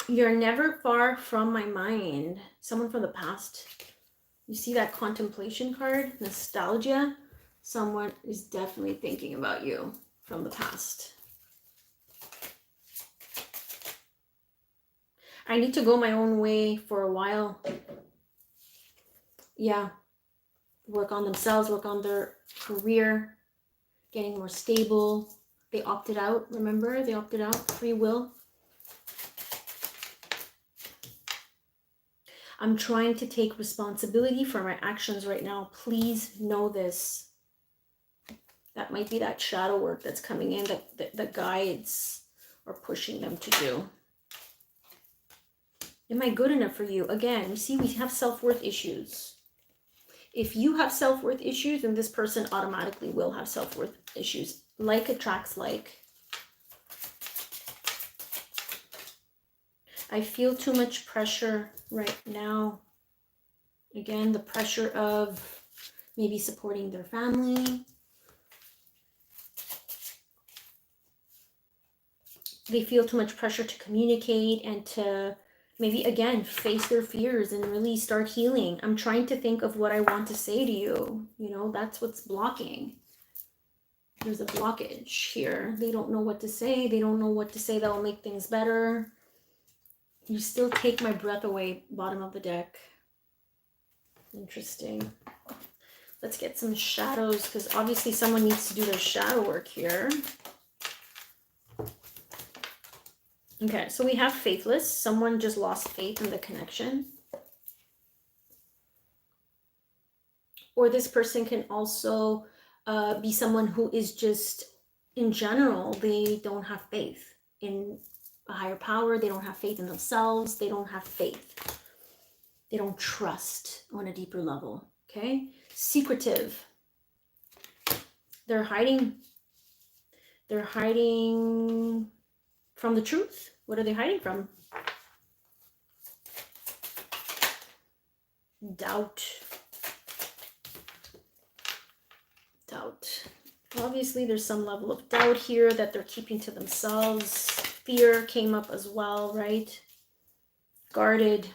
You're never far from my mind. Someone from the past. You see that contemplation card? Nostalgia. Someone is definitely thinking about you from the past. I need to go my own way for a while. Yeah. Work on themselves, work on their career, getting more stable. They opted out, remember? They opted out, free will. I'm trying to take responsibility for my actions right now. Please know this. That might be that shadow work that's coming in that the guides are pushing them to do. Am I good enough for you? Again, you see, we have self-worth issues. If you have self-worth issues, then this person automatically will have self-worth issues. Like attracts like. I feel too much pressure right now. Again, the pressure of maybe supporting their family. They feel too much pressure to communicate and to maybe, again, face their fears and really start healing. I'm trying to think of what I want to say to you. You know, that's what's blocking. There's a blockage here. They don't know what to say. They don't know what to say that will make things better. You still take my breath away, bottom of the deck. Interesting. Let's get some shadows, because obviously someone needs to do their shadow work here. Okay, so we have faithless. Someone just lost faith in the connection. Or this person can also be someone who is just, in general, they don't have faith in a higher power. They don't have faith in themselves. They don't have faith. They don't trust on a deeper level. Okay? Secretive. They're hiding. They're hiding from the truth. What are they hiding from? Doubt. Doubt. Obviously, there's some level of doubt here that they're keeping to themselves. Fear came up as well, right? Guarded.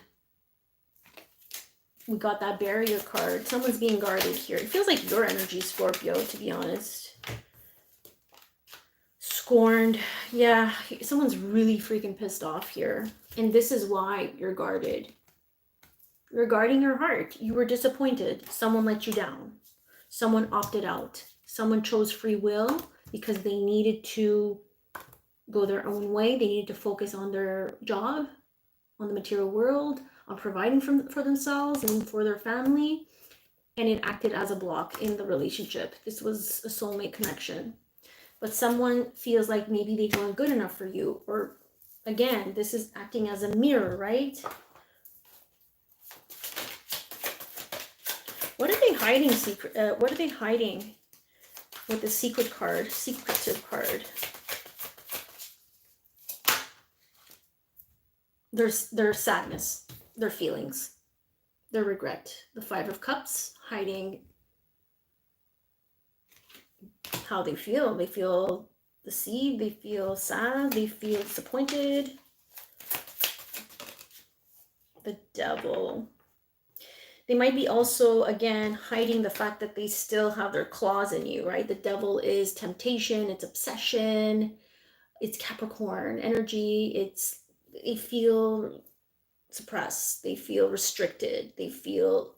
We got that barrier card. Someone's being guarded here. It feels like your energy, Scorpio, to be honest. Scorned. Yeah, someone's really freaking pissed off here. And this is why you're guarded. You're guarding your heart. You were disappointed. Someone let you down. Someone opted out. Someone chose free will because they needed to go their own way. They needed to focus on their job, on the material world, on providing for themselves and for their family. And it acted as a block in the relationship. This was a soulmate connection. But someone feels like maybe they weren't good enough for you. Or again, this is acting as a mirror, right? What are they hiding? What are they hiding with the secret card? Secretive card. Their sadness, their feelings, their regret. The Five of Cups, hiding how they feel. They feel deceived. They feel sad. They feel disappointed. The Devil. They might be also, again, hiding the fact that they still have their claws in you, right? The Devil is temptation, it's obsession, it's Capricorn energy, they feel suppressed, they feel restricted, they feel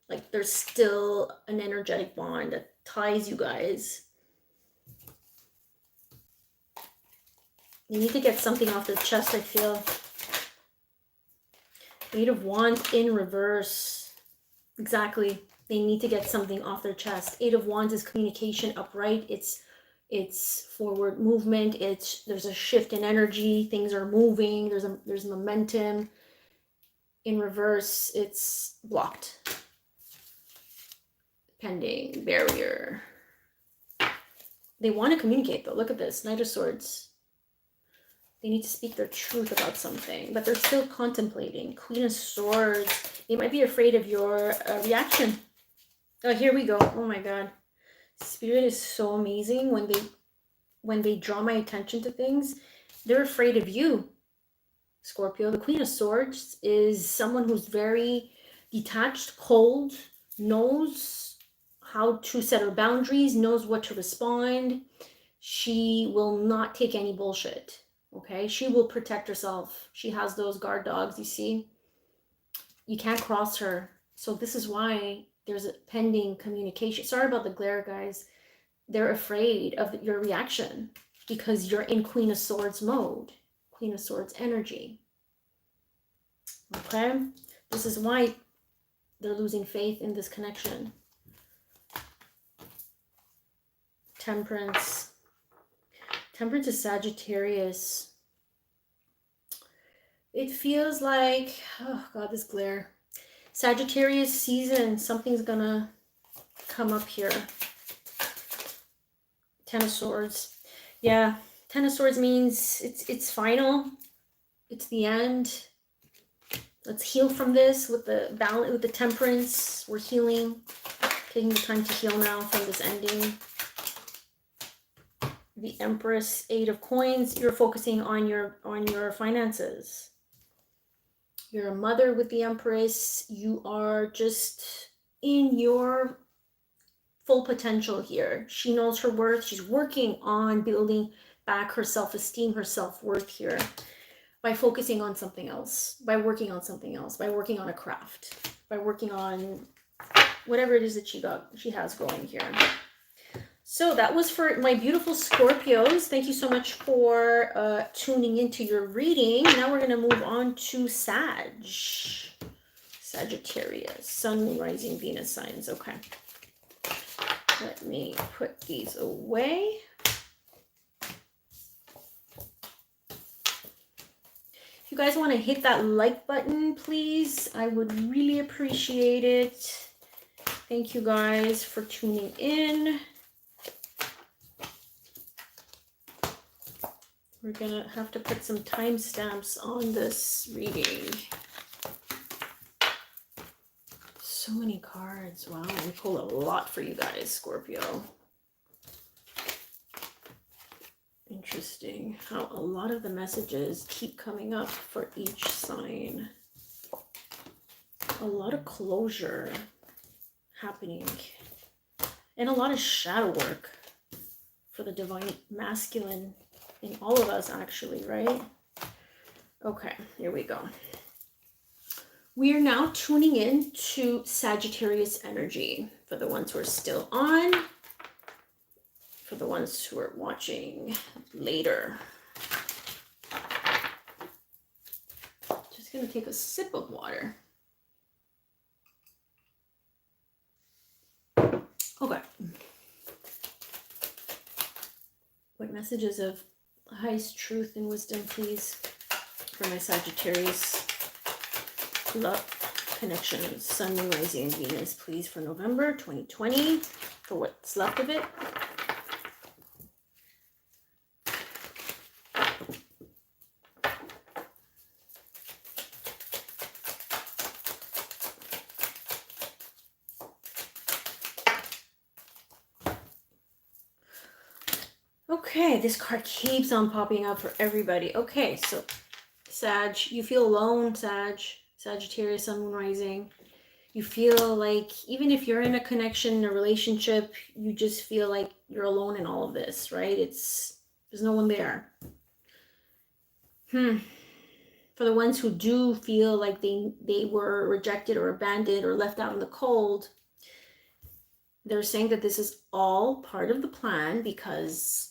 like there's still an energetic bond that ties you guys. You need to get something off their chest, I feel. Eight of Wands in reverse. Exactly. They need to get something off their chest. Eight of Wands is communication upright. It's forward movement. There's a shift in energy. Things are moving. There's momentum. In reverse, it's blocked. Pending, barrier. They want to communicate though. Look at this. Knight of Swords. They need to speak their truth about something, but they're still contemplating. Queen of Swords. They might be afraid of your reaction. Oh, here we go. Oh my God. Spirit is so amazing. When they draw my attention to things, they're afraid of you, Scorpio. The Queen of Swords is someone who's very detached, cold, knows how to set her boundaries, knows what to respond. She will not take any bullshit. Okay, she will protect herself. She has those guard dogs, you see. You can't cross her. So this is why there's a pending communication. Sorry about the glare, guys. They're afraid of your reaction because you're in Queen of Swords mode. Queen of Swords energy. Okay? This is why they're losing faith in this connection. Temperance. Temperance is Sagittarius. It feels like, oh God, this glare. Sagittarius season, something's gonna come up here. Ten of Swords. Yeah, Ten of Swords means it's final. It's the end. Let's heal from this with the balance, with the Temperance. We're healing. Taking the time to heal now from this ending. The Empress, Eight of Coins. You're focusing on your finances. You're a mother with the Empress. You are just in your full potential here. She knows her worth. She's working on building back her self-esteem, her self-worth here by focusing on something else, by working on something else, by working on a craft, by working on whatever it is that she has going here. So that was for my beautiful Scorpios. Thank you so much for tuning into your reading. Now we're going to move on to Sagittarius, Sun, Moon, Rising, Venus signs. Okay. Let me put these away. If you guys want to hit that like button, please, I would really appreciate it. Thank you guys for tuning in. We're gonna have to put some timestamps on this reading. So many cards. Wow, we pulled a lot for you guys, Scorpio. Interesting how a lot of the messages keep coming up for each sign. A lot of closure happening. And a lot of shadow work for the divine masculine in all of us, actually, right? Okay, here we go. We are now tuning in to Sagittarius energy for the ones who are still on, for the ones who are watching later. Just gonna take a sip of water. Okay. What messages of highest truth and wisdom, please, for my Sagittarius? Love, connection, Sun, Moon, Rising, and Venus, please, for November 2020, for what's left of it. Okay, this card keeps on popping up for everybody. Okay, so Sag, you feel alone, Sagittarius, Sun, Moon, Rising. You feel like even if you're in a connection, a relationship, you just feel like you're alone in all of this, right? There's no one there. For the ones who do feel like they were rejected or abandoned or left out in the cold, they're saying that this is all part of the plan because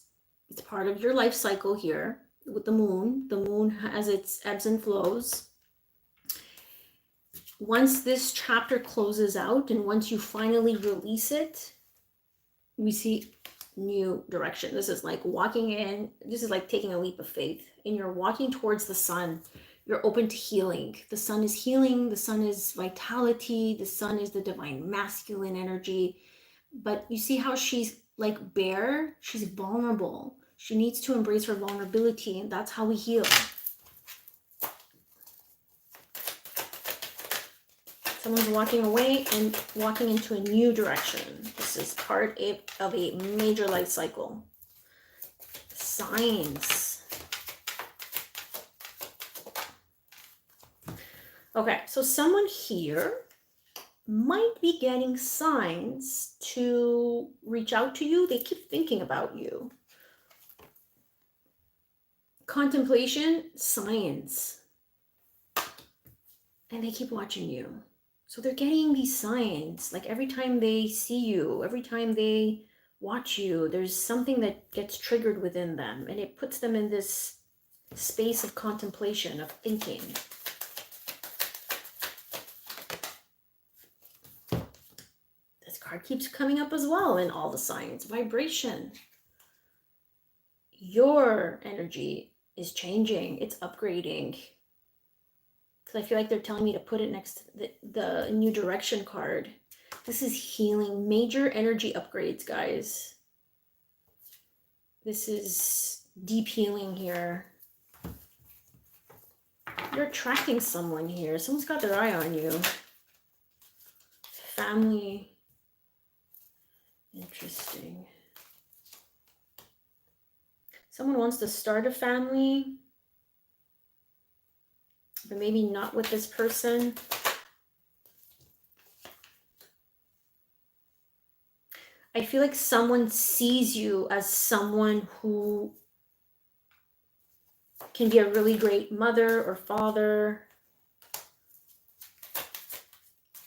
it's part of your life cycle here with the moon. The moon has its ebbs and flows. Once this chapter closes out and once you finally release it, we see new direction. This is like this is like taking a leap of faith, and you're walking towards the sun. You're open to healing. The sun is healing. The sun is vitality. The sun is the divine masculine energy. But you see how she's like bare? She's vulnerable. She needs to embrace her vulnerability, and that's how we heal. Someone's walking away and walking into a new direction. This is part of a major life cycle. Signs. Okay, so someone here might be getting signs to reach out to you. They keep thinking about you. Contemplation, signs. And they keep watching you. So they're getting these signs, like every time they see you, every time they watch you, there's something that gets triggered within them, and it puts them in this space of contemplation, of thinking. This card keeps coming up as well in all the signs. Vibration. Your energy is changing. It's upgrading. because I feel like they're telling me to put it next to the New Direction card. This is healing, major energy upgrades, guys. This is deep healing here. You're attracting someone here. Someone's got their eye on you. Family. Interesting. Someone wants to start a family, but maybe not with this person. I feel like someone sees you as someone who can be a really great mother or father.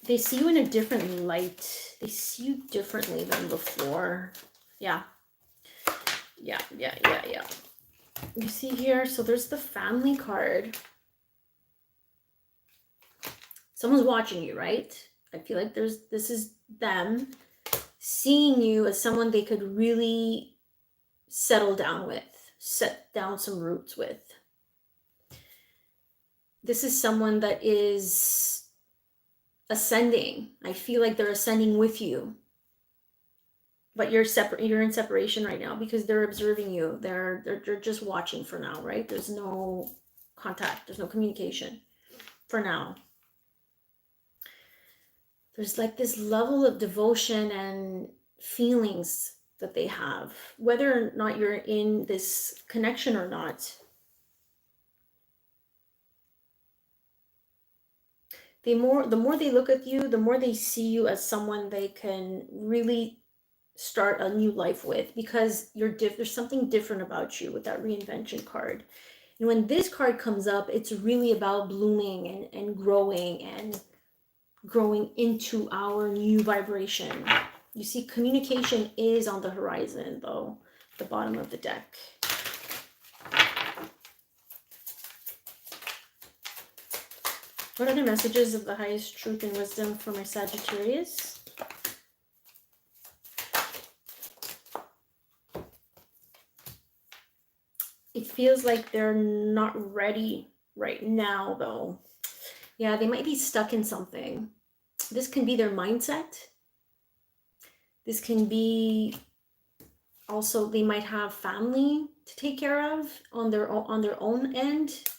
They see you in a different light. They see you differently than before. Yeah. Yeah. You see here, so there's the family card. Someone's watching you, right? I feel like this is them seeing you as someone they could really settle down with, set down some roots with. This is someone that is ascending. I feel like they're ascending with you. But you're in separation right now because they're observing you. They're just watching for now, right? There's no contact, there's no communication for now. There's like this level of devotion and feelings that they have, whether or not you're in this connection or not. The more they look at you, the more they see you as someone they can really start a new life with, because there's something different about you with that reinvention card. And when this card comes up, it's really about blooming and growing into our new vibration. You see, communication is on the horizon, though, the bottom of the deck. What are the messages of the highest truth and wisdom for my Sagittarius? It feels like they're not ready right now, though. Yeah, they might be stuck in something. This can be their mindset. This can be also, they might have family to take care of on their own end.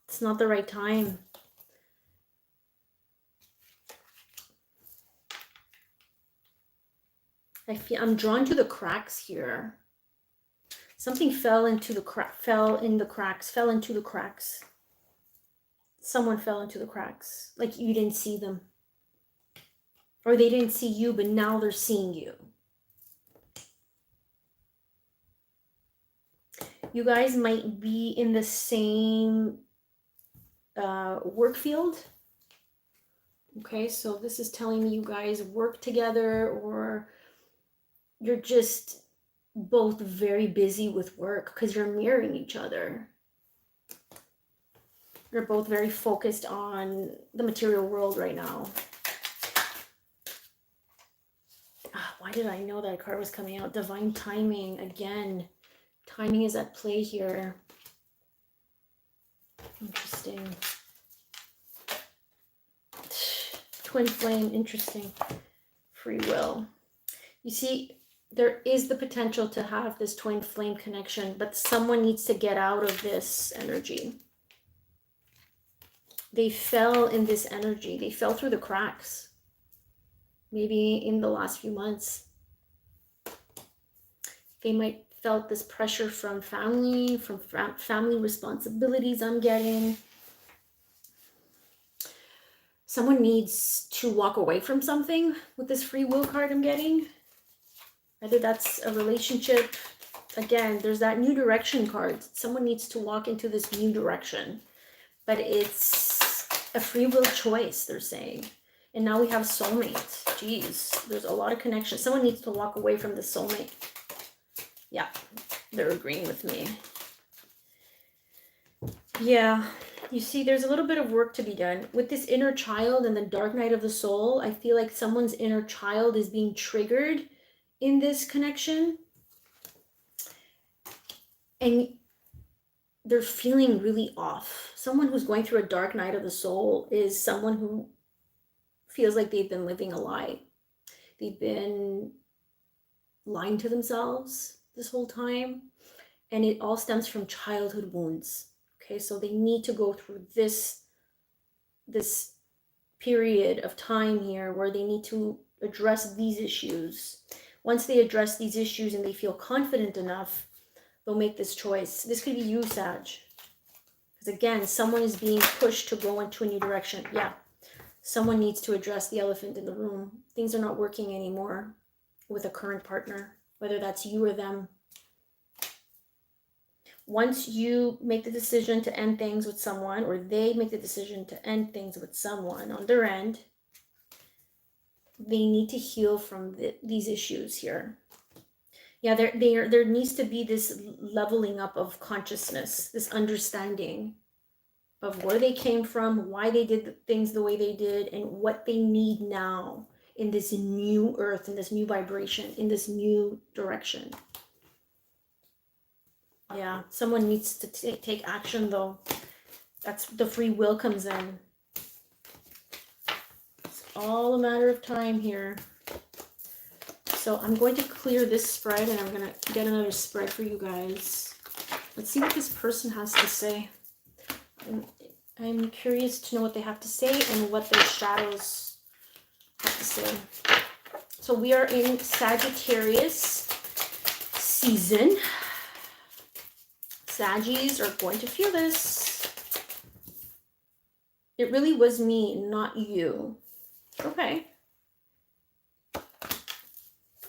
It's not the right time. I'm drawn to the cracks here. Something fell into the cracks. Someone fell into the cracks. Like you didn't see them. Or they didn't see you, but now they're seeing you. You guys might be in the same work field. Okay, so this is telling me you guys work together, or you're just both very busy with work because you're mirroring each other. You're both very focused on the material world right now. Why did I know that card was coming out? Divine timing. Again, timing is at play here. Interesting. Twin flame. Interesting. Free will. You see, there is the potential to have this twin flame connection, but someone needs to get out of this energy. They fell in this energy. They fell through the cracks. Maybe in the last few months. They might felt this pressure from family, family responsibilities I'm getting. Someone needs to walk away from something with this free will card I'm getting. Whether that's a relationship. Again, there's that new direction card. Someone needs to walk into this new direction. But it's a free will choice, they're saying. And now we have soulmate. Jeez, there's a lot of connection. Someone needs to walk away from the soulmate. Yeah, they're agreeing with me. Yeah, you see, there's a little bit of work to be done. With this inner child and the dark night of the soul, I feel like someone's inner child is being triggered in this connection. And they're feeling really off. Someone who's going through a dark night of the soul is someone who feels like they've been living a lie. They've been lying to themselves this whole time, and it all stems from childhood wounds. Okay, so they need to go through this period of time here where they need to address these issues. Once they address these issues and they feel confident enough, they'll make this choice. This could be you, Sag. Because again, someone is being pushed to go into a new direction. Yeah, someone needs to address the elephant in the room. Things are not working anymore with a current partner, whether that's you or them. Once you make the decision to end things with someone, or they make the decision to end things with someone on their end, they need to heal from these issues here. Yeah, there needs to be this leveling up of consciousness, this understanding of where they came from, why they did things the way they did, and what they need now in this new earth, in this new vibration, in this new direction. Yeah, someone needs to take action though. That's the free will comes in. It's all a matter of time here. So I'm going to clear this spread and I'm going to get another spread for you guys. Let's see what this person has to say. I'm curious to know what they have to say and what their shadows have to say. So we are in Sagittarius season. Saggies are going to feel this. It really was me, not you. Okay.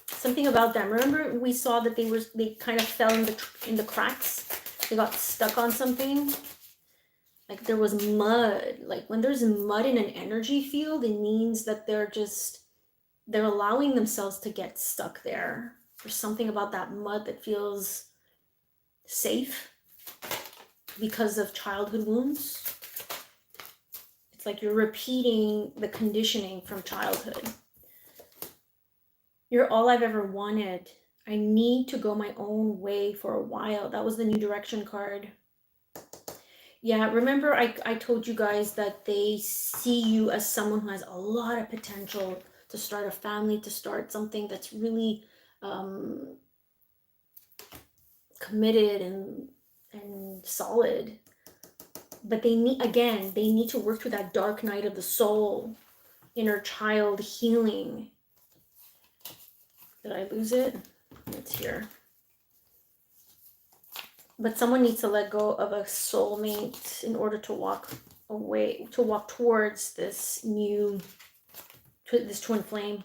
Something about them. Remember we saw that they kind of fell in the cracks. They got stuck on something. Like there was mud. Like when there's mud in an energy field, it means that they're allowing themselves to get stuck there. There's something about that mud that feels safe because of childhood wounds. It's like you're repeating the conditioning from childhood. You're all I've ever wanted. I need to go my own way for a while. That was the New Direction card. Yeah, remember I told you guys that they see you as someone who has a lot of potential to start a family, to start something that's really committed and solid. But they need to work through that dark night of the soul, inner child healing. Did I lose it? It's here. But someone needs to let go of a soulmate in order to walk towards this twin flame.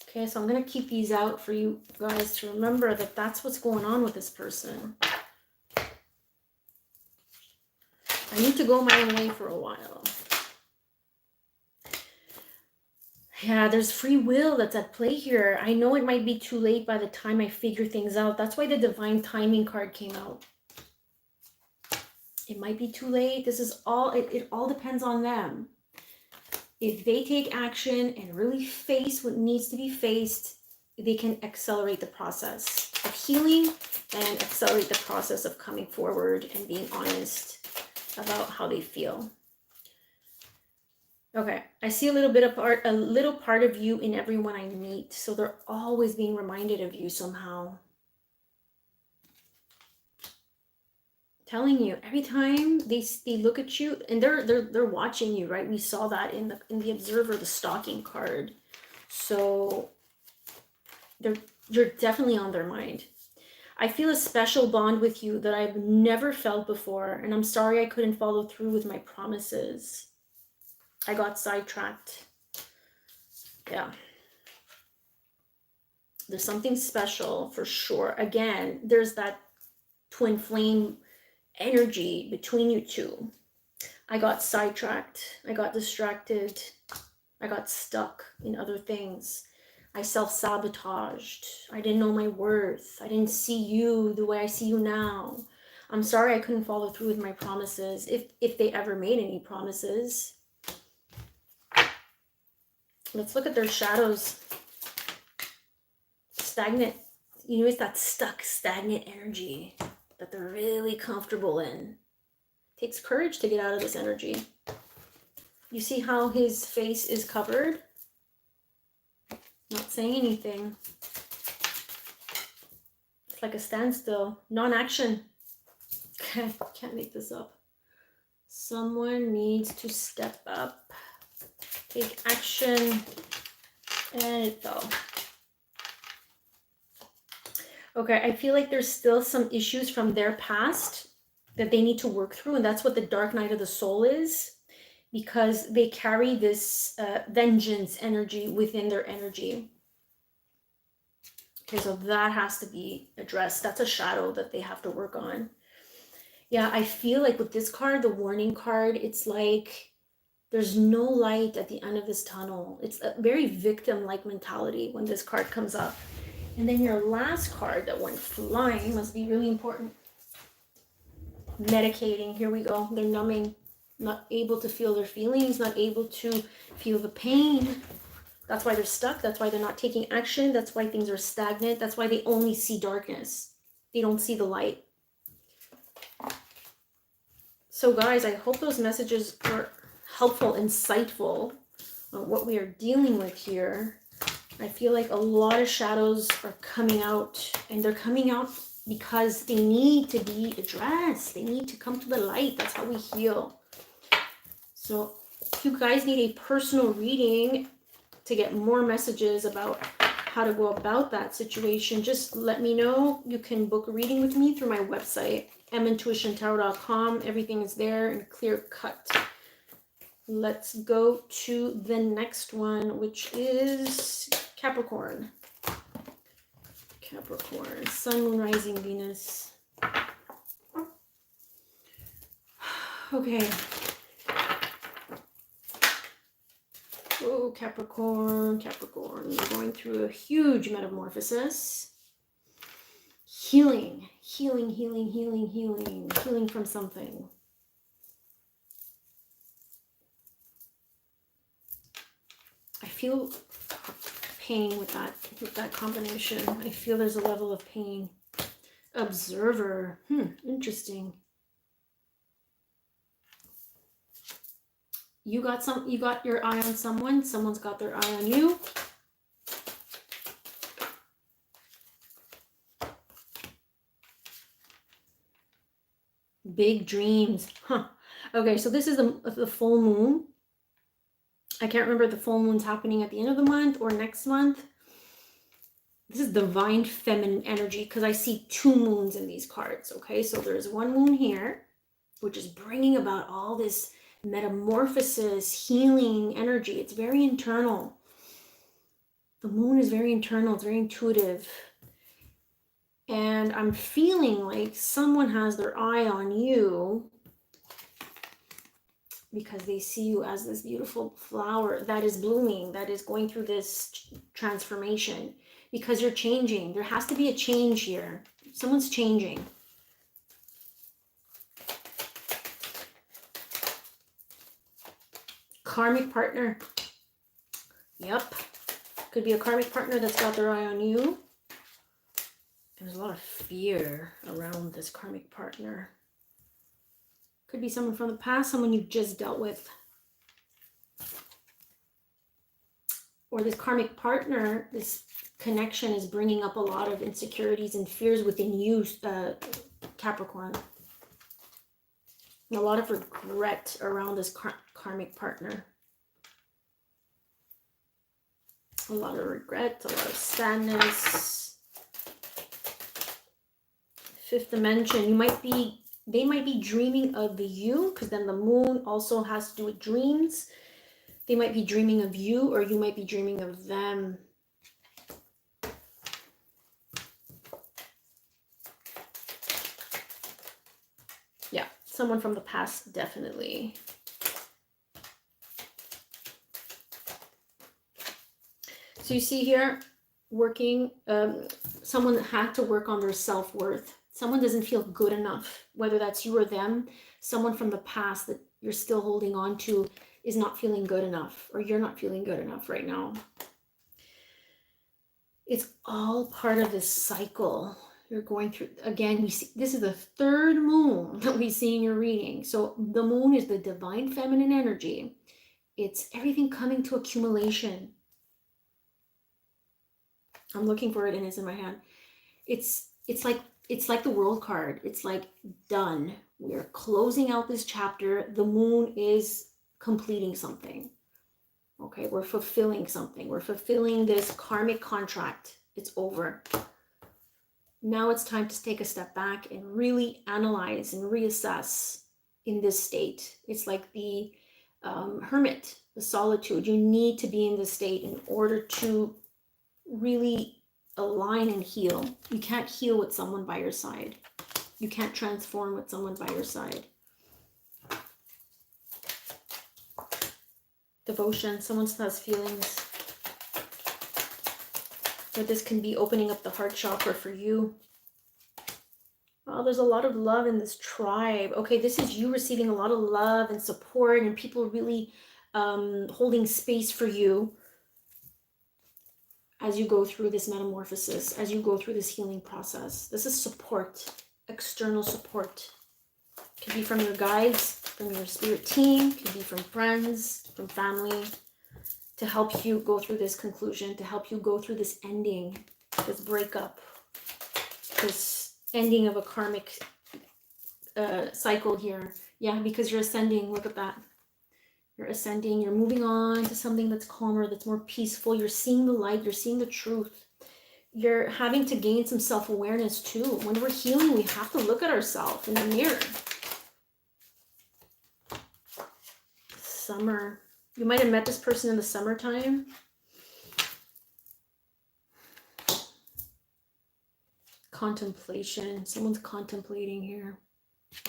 Okay, so I'm going to keep these out for you guys to remember that that's what's going on with this person. I need to go my own way for a while. Yeah, there's free will that's at play here. I know it might be too late by the time I figure things out. That's why the divine timing card came out. It might be too late. This is all, it all depends on them. If they take action and really face what needs to be faced, they can accelerate the process of healing and accelerate the process of coming forward and being honest about how they feel. Okay, I see a little part of you in everyone I meet. So they're always being reminded of you somehow. Telling you every time they look at you, and they're watching you, right? We saw that in the Observer, the stalking card. So you're definitely on their mind. I feel a special bond with you that I've never felt before, and I'm sorry I couldn't follow through with my promises. I got sidetracked. Yeah. There's something special for sure. Again, there's that twin flame energy between you two. I got sidetracked. I got distracted. I got stuck in other things. I self-sabotaged. I didn't know my worth. I didn't see you the way I see you now. I'm sorry I couldn't follow through with my promises, if they ever made any promises. Let's look at their shadows. Stagnant. You know, it's that stuck, stagnant energy. that they're really comfortable in. It takes courage to get out of this energy. You see how his face is covered? Not saying anything. It's like a standstill, non-action. Can't make this up. Someone needs to step up, take action, and it fell. Okay, I feel like there's still some issues from their past that they need to work through, and that's what the dark night of the soul is, because they carry this vengeance energy within their energy. Okay, so that has to be addressed. That's a shadow that they have to work on. Yeah, I feel like with this card, the warning card, it's like there's no light at the end of this tunnel. It's a very victim-like mentality when this card comes up. And then your last card that went flying must be really important. Medicating, here we go. They're numbing, not able to feel their feelings, not able to feel the pain. That's why they're stuck. That's why they're not taking action. That's why things are stagnant. That's why they only see darkness. They don't see the light. So guys, I hope those messages were helpful, insightful on what we are dealing with here. I feel like a lot of shadows are coming out, and they're coming out because they need to be addressed. They need to come to the light. That's how we heal. So if you guys need a personal reading to get more messages about how to go about that situation, just let me know. You can book a reading with me through my website, mintuitiontarot.com. Everything is there and clear cut. Let's go to the next one, which is Capricorn. Capricorn, Sun, Moon, Rising, Venus. Okay. Oh, Capricorn, Capricorn. You're going through a huge metamorphosis. Healing, healing, healing, healing, healing. Healing from something. I feel pain with that combination. I feel there's a level of pain. Observer. Interesting. You got your eye on someone. Someone's got their eye on you. Big dreams. Okay, so this is the full moon. I can't remember if the full moon's happening at the end of the month or next month. This is divine feminine energy because I see two moons in these cards. Okay, so there's one moon here, which is bringing about all this metamorphosis, healing energy. It's very internal. The moon is very internal. It's very intuitive. And I'm feeling like someone has their eye on you because they see you as this beautiful flower that is blooming, that is going through this transformation, because you're changing. There has to be a change here. Someone's changing. Karmic partner. Yep. Could be a karmic partner that's got their eye on you. There's a lot of fear around this karmic partner. Could be someone from the past, someone you've just dealt with. Or this karmic partner, this connection is bringing up a lot of insecurities and fears within you, Capricorn. And a lot of regret around this karmic partner. A lot of regret, a lot of sadness. Fifth dimension, they might be dreaming of you, because then the moon also has to do with dreams. They might be dreaming of you, or you might be dreaming of them. Yeah, someone from the past, definitely. So you see here, working, someone had to work on their self-worth. Someone doesn't feel good enough, whether that's you or them. Someone from the past that you're still holding on to is not feeling good enough, or you're not feeling good enough right now. It's all part of this cycle. You're going through, again, we see, this is the third moon that we see in your reading. So the moon is the divine feminine energy. It's everything coming to accumulation. I'm looking for it and it's in my hand. It's like the world card. It's like done. We're closing out this chapter. The moon is completing something. Okay, we're fulfilling something. We're fulfilling this karmic contract. It's over. Now it's time to take a step back and really analyze and reassess in this state. It's like the hermit, the solitude. You need to be in this state in order to really align and heal. You can't heal with someone by your side. You can't transform with someone by your side. Devotion. Someone still has feelings. Or this can be opening up the heart chakra for you. Oh, there's a lot of love in this tribe. Okay, this is you receiving a lot of love and support and people really holding space for you as you go through this metamorphosis, as you go through this healing process. This is support, external support. Could be from your guides, from your spirit team, could be from friends, from family, to help you go through this conclusion, to help you go through this ending, this breakup, this ending of a karmic cycle here. Yeah, because you're ascending. Look at that. You're ascending. You're moving on to something that's calmer, that's more peaceful. You're seeing the light. You're seeing the truth. You're having to gain some self-awareness too. When we're healing, we have to look at ourselves in the mirror. Summer. You might have met this person in the summertime. Contemplation. Someone's contemplating here.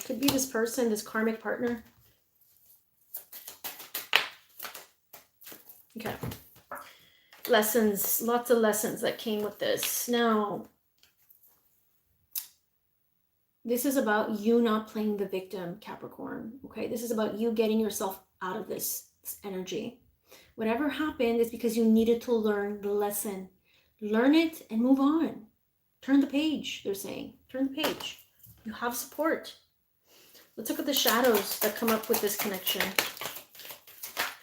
Could be this person, this karmic partner. Okay. Lessons. Lots of lessons that came with this. Now, this is about you not playing the victim, Capricorn. Okay. This is about you getting yourself out of this energy. Whatever happened is because you needed to learn the lesson. Learn it and move on. Turn the page, they're saying. Turn the page. You have support. Let's look at the shadows that come up with this connection.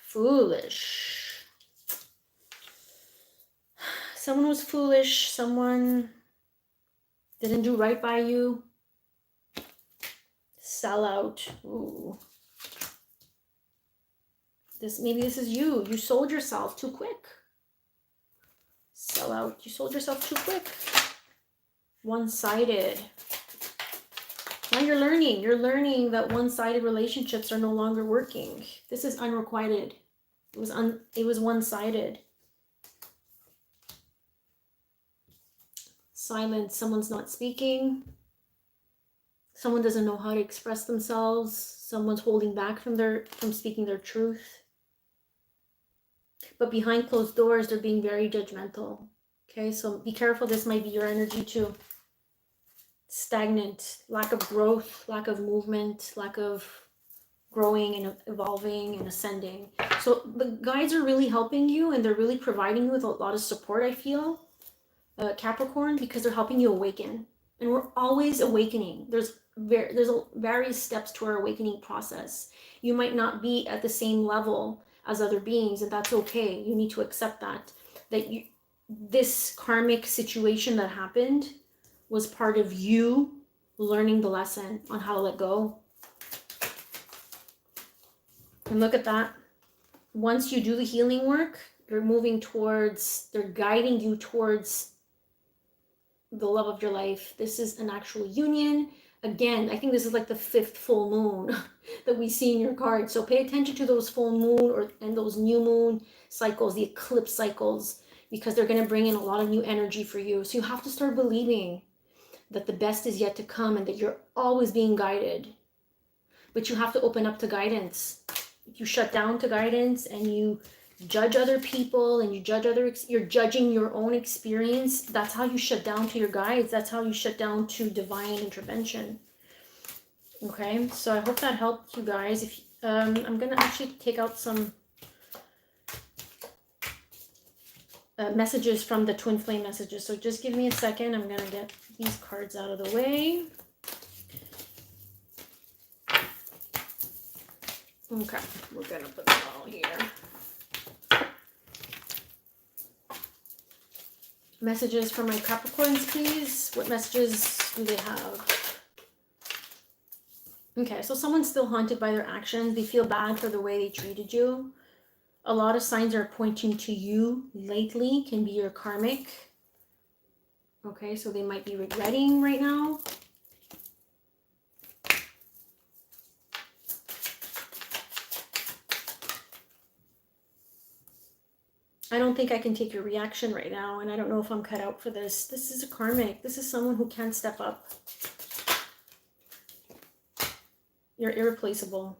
Foolish. Someone was foolish. Someone didn't do right by you. Sell out. Ooh. Maybe this is you. You sold yourself too quick. Sell out. You sold yourself too quick. One-sided. Now you're learning. You're learning that one-sided relationships are no longer working. This is unrequited. It was one-sided. Silence. Someone's not speaking. Someone doesn't know how to express themselves. Someone's holding back from speaking their truth. But behind closed doors, they're being very judgmental. Okay, so be careful. This might be your energy too. Stagnant, lack of growth, lack of movement, lack of growing and evolving and ascending. So the guides are really helping you and they're really providing you with a lot of support, I feel, Capricorn, because they're helping you awaken. And we're always awakening. There's various steps to our awakening process. You might not be at the same level as other beings, and that's okay. You need to accept that this karmic situation that happened was part of you learning the lesson on how to let go. And look at that. Once you do the healing work, you're moving towards, they're guiding you towards the love of your life. This is an actual union. Again, I think this is like the 5th full moon that we see in your card. So pay attention to those full moon and those new moon cycles, the eclipse cycles, because they're going to bring in a lot of new energy for you. So you have to start believing that the best is yet to come and that you're always being guided. But you have to open up to guidance. If you shut down to guidance and you judge other people and you're judging your own experience, that's how you shut down to your guides. That's how you shut down to divine intervention. Okay, so I hope that helped you guys. If I'm gonna actually take out some messages from the twin flame messages. So just give me a second. I'm going to get these cards out of the way. Okay, we're going to put them all here. Messages for my Capricorns, please. What messages do they have? Okay, so someone's still haunted by their actions. They feel bad for the way they treated you. A lot of signs are pointing to you lately. Can be your karmic. Okay, so they might be regretting right now. I don't think I can take your reaction right now, and I don't know if I'm cut out for this. This is a karmic. This is someone who can't step up. You're irreplaceable.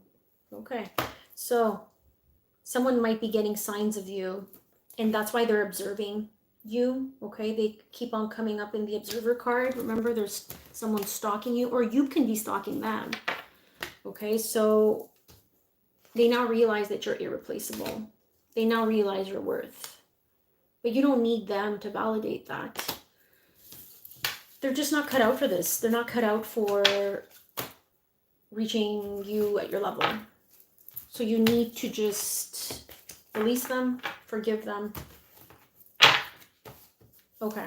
Okay, so someone might be getting signs of you, and that's why they're observing you. Okay, they keep on coming up in the observer card. Remember, there's someone stalking you, or you can be stalking them. Okay, so they now realize that you're irreplaceable. They now realize your worth. But you don't need them to validate that. They're just not cut out for this. They're not cut out for reaching you at your level. So you need to just release them, forgive them. Okay.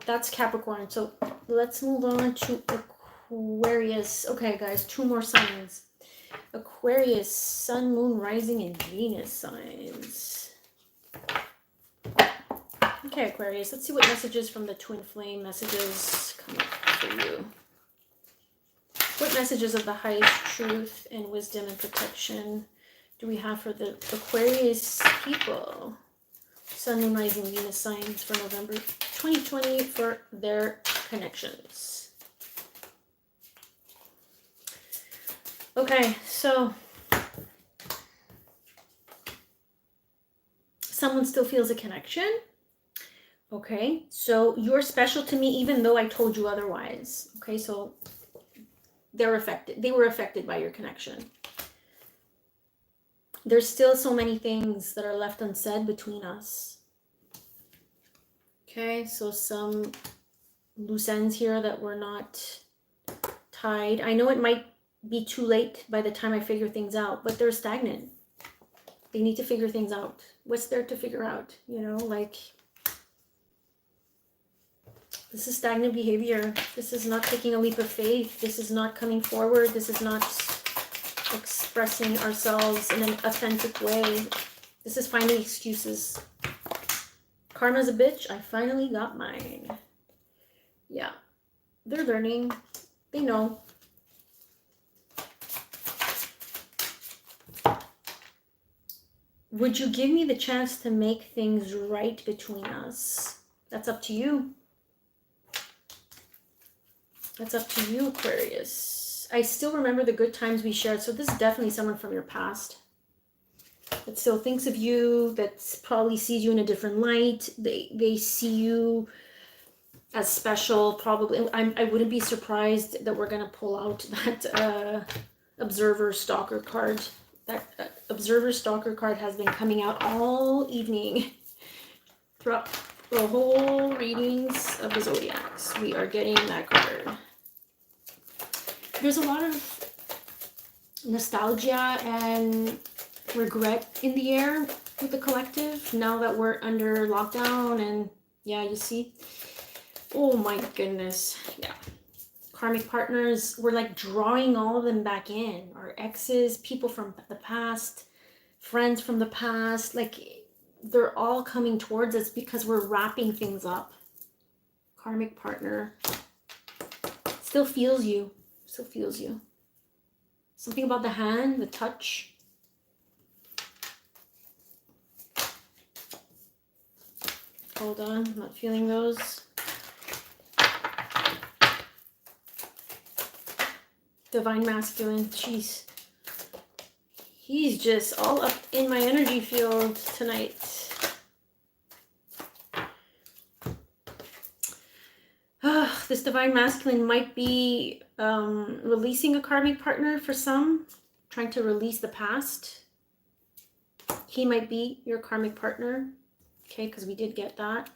That's Capricorn. So let's move on to Aquarius. Okay, guys, 2 more signs. Aquarius, Sun, Moon, Rising, and Venus signs. Okay, Aquarius, let's see what messages from the twin flame messages come up for you. What messages of the highest truth and wisdom and protection do we have for the Aquarius people? Sun, Moon, Rising, Venus signs for November 2020 for their connections. Okay, so someone still feels a connection. Okay, so you're special to me even though I told you otherwise. Okay, so they're affected. They were affected by your connection. There's still so many things that are left unsaid between us. Okay, so some loose ends here that were not tied. I know it might be too late by the time I figure things out, but they're stagnant. They need to figure things out. What's there to figure out? You know, like, this is stagnant behavior. This is not taking a leap of faith. This is not coming forward. This is not expressing ourselves in an authentic way. This is finding excuses. Karma's a bitch. I finally got mine. Yeah. They're learning. They know. Would you give me the chance to make things right between us? That's up to you. That's up to you, Aquarius. I still remember the good times we shared. So this is definitely someone from your past that still thinks of you, that probably sees you in a different light. They see you as special, probably. I wouldn't be surprised that we're going to pull out that observer stalker card. That observer stalker card has been coming out all evening throughout the whole readings of the zodiacs. We are getting that card. There's a lot of nostalgia and regret in the air with the collective now that we're under lockdown. And yeah, you see, oh my goodness, yeah. Karmic partners, we're like drawing all of them back in. Our exes, people from the past, friends from the past, like they're all coming towards us because we're wrapping things up. Karmic partner still feels you, still feels you. Something about the hand, the touch. Hold on, I'm not feeling those. Divine masculine, jeez. He's just all up in my energy field tonight. This divine masculine might be releasing a karmic partner for some, trying to release the past. He might be your karmic partner. Okay, because we did get that.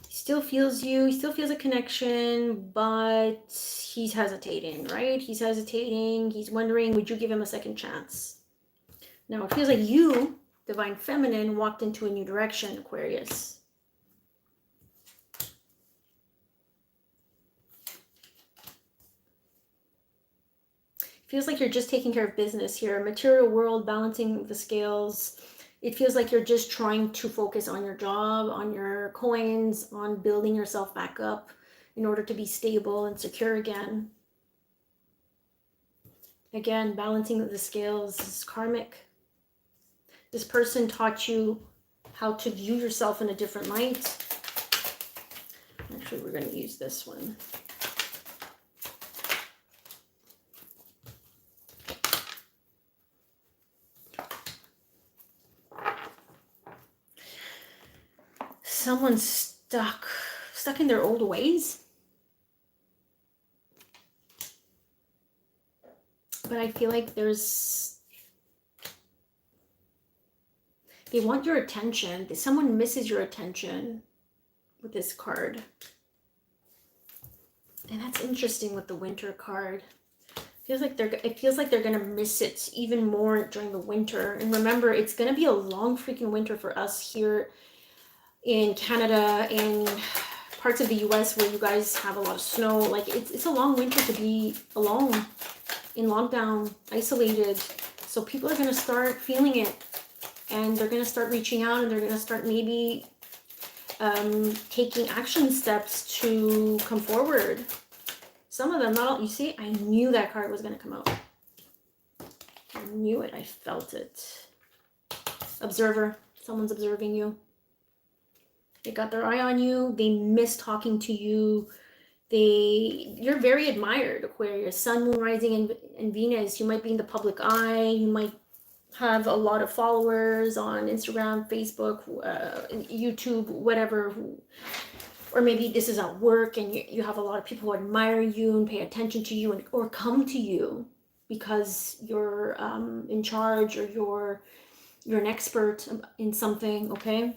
He still feels you. He still feels a connection, but he's hesitating, right? He's hesitating. He's wondering, would you give him a second chance? Now, it feels like you, Divine Feminine, walked into a new direction, Aquarius. Feels like you're just taking care of business here. Material world, balancing the scales. It feels like you're just trying to focus on your job, on your coins, on building yourself back up in order to be stable and secure again. Again, balancing the scales is karmic. This person taught you how to view yourself in a different light. Actually, we're going to use this one. Someone's stuck in their old ways. But I feel like they want your attention. Someone misses your attention with this card. And that's interesting with the winter card. It feels like they're gonna miss it even more during the winter. And remember, it's gonna be a long freaking winter for us here in Canada and parts of the US where you guys have a lot of snow. Like it's a long winter to be alone, in lockdown, isolated. So people are gonna start feeling it, and they're gonna start reaching out, and they're gonna start maybe taking action steps to come forward. Some of them, not all. You see, I knew that card was gonna come out. I knew it. I felt it. Observer. Someone's observing you. They got their eye on you. They miss talking to you. You're very admired, Aquarius. Sun, Moon, Rising, and Venus. You might be in the public eye. You might have a lot of followers on Instagram, Facebook, YouTube, whatever. Or maybe this is at work and you have a lot of people who admire you and pay attention to you or come to you because you're in charge or you're an expert in something, okay?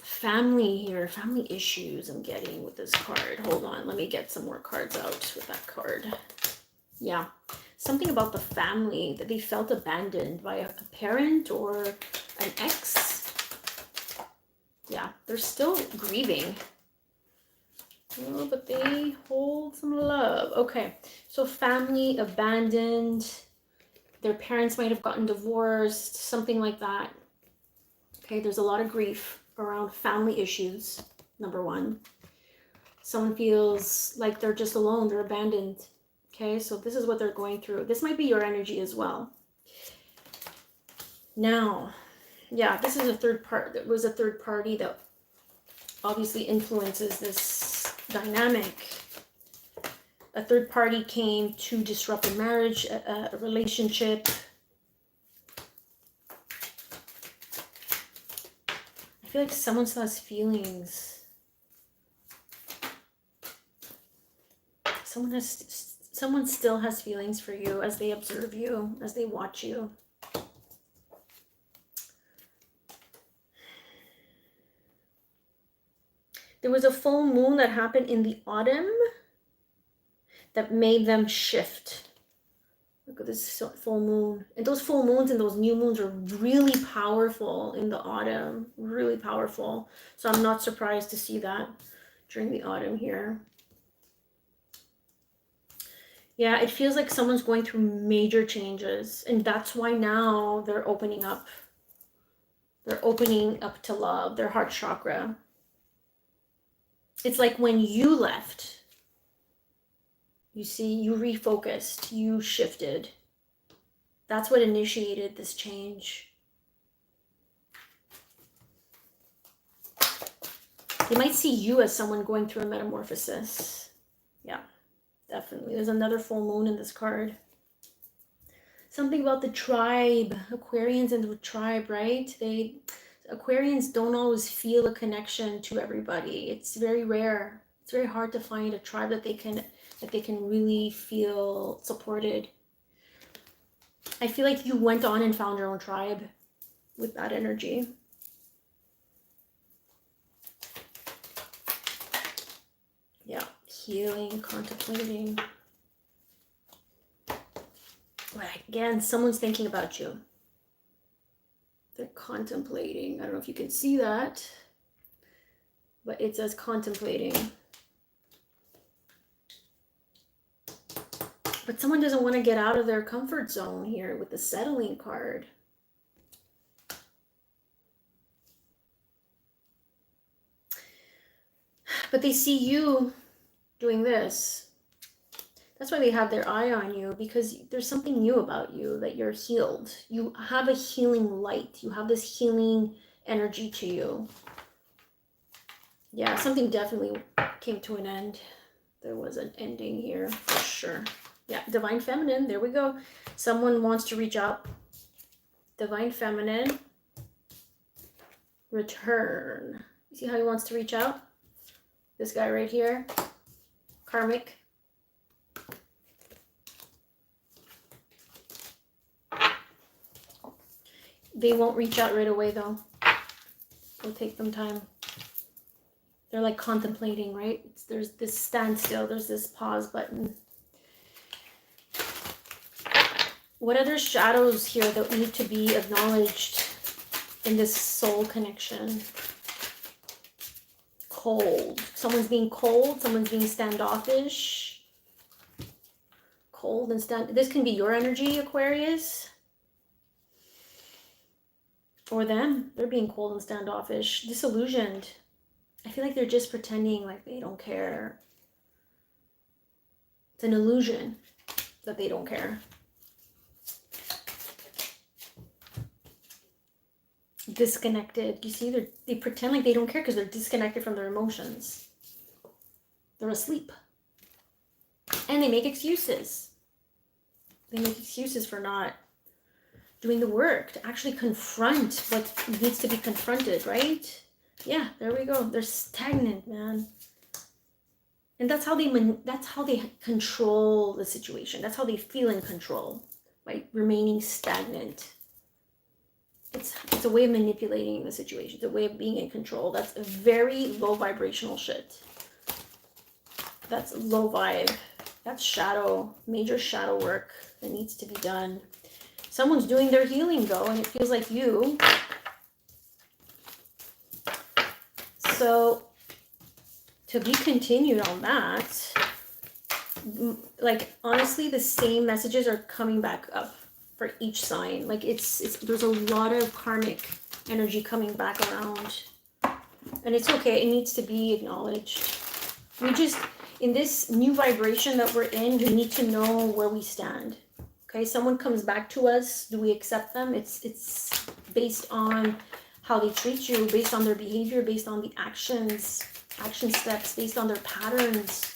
Family here, family issues I'm getting with this card. Hold on, let me get some more cards out with that card. Yeah, something about the family, that they felt abandoned by a parent or an ex. Yeah, they're still grieving. Oh, but they hold some love. Okay, so family abandoned. Their parents might have gotten divorced, something like that. Okay, there's a lot of grief around family issues, number one. Someone feels like they're just alone, they're abandoned. Okay, so this is what they're going through. This might be your energy as well. Now, yeah, this is a third part. That was a third party that obviously influences this dynamic. A third party came to disrupt a marriage, a relationship. I feel like someone still has feelings. Someone still has feelings for you as they observe you, as they watch you. There was a full moon that happened in the autumn that made them shift. Look at this full moon. And those full moons and those new moons are really powerful in the autumn. Really powerful. So I'm not surprised to see that during the autumn here. Yeah, it feels like someone's going through major changes. And that's why now they're opening up. They're opening up to love, their heart chakra. It's like when you left, you see, you refocused, you shifted. That's what initiated this change. They might see you as someone going through a metamorphosis. Yeah, definitely. There's another full moon in this card. Something about the tribe, Aquarians and the tribe, right? Aquarians don't always feel a connection to everybody. It's very rare. It's very hard to find a tribe that they can really feel supported. I feel like you went on and found your own tribe with that energy. Yeah, healing, contemplating. But again, someone's thinking about you. They're contemplating. I don't know if you can see that, but it says contemplating. But someone doesn't want to get out of their comfort zone here with the settling card. But they see you doing this. That's why they have their eye on you, because there's something new about you, that you're healed. You have a healing light. You have this healing energy to you. Yeah, something definitely came to an end. There was an ending here for sure. Yeah, Divine Feminine, there we go. Someone wants to reach out. Divine Feminine, return. See how he wants to reach out? This guy right here, karmic. They won't reach out right away though. It'll take them time. They're like contemplating, right? There's this standstill, there's this pause button. What other shadows here that need to be acknowledged in this soul connection? Cold. Someone's being cold. Someone's being standoffish. Cold and this can be your energy, Aquarius. Or them. They're being cold and standoffish. Disillusioned. I feel like they're just pretending like they don't care. It's an illusion that they don't care. Disconnected. You see, they pretend like they don't care because they're disconnected from their emotions. They're asleep. And they make excuses. They make excuses for not doing the work to actually confront what needs to be confronted, right? Yeah, there we go. They're stagnant, man. And that's how they control the situation. That's how they feel in control, by remaining stagnant. It's a way of manipulating the situation. It's a way of being in control. That's a very low vibrational shit. That's low vibe. That's shadow, major shadow work that needs to be done. Someone's doing their healing though, and it feels like you. So to be continued on that, like honestly, the same messages are coming back up for each sign. Like there's a lot of karmic energy coming back around, and it's okay. It needs to be acknowledged. We just, in this new vibration that we're in, we need to know where we stand. Okay, someone comes back to us. Do we accept them? It's based on how they treat you, based on their behavior, based on the action steps, based on their patterns.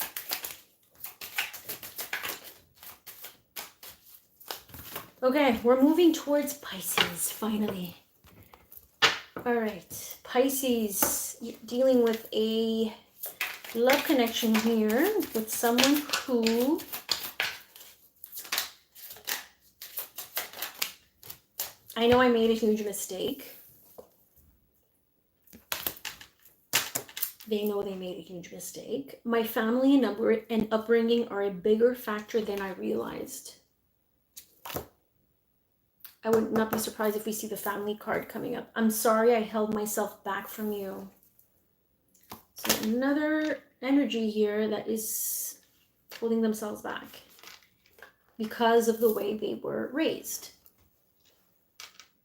Okay, we're moving towards Pisces, finally. All right, Pisces, you're dealing with a love connection here with someone who I know I made a huge mistake. They know they made a huge mistake. My family and upbringing are a bigger factor than I realized. I would not be surprised if we see the family card coming up. I'm sorry I held myself back from you. So another energy here that is holding themselves back because of the way they were raised.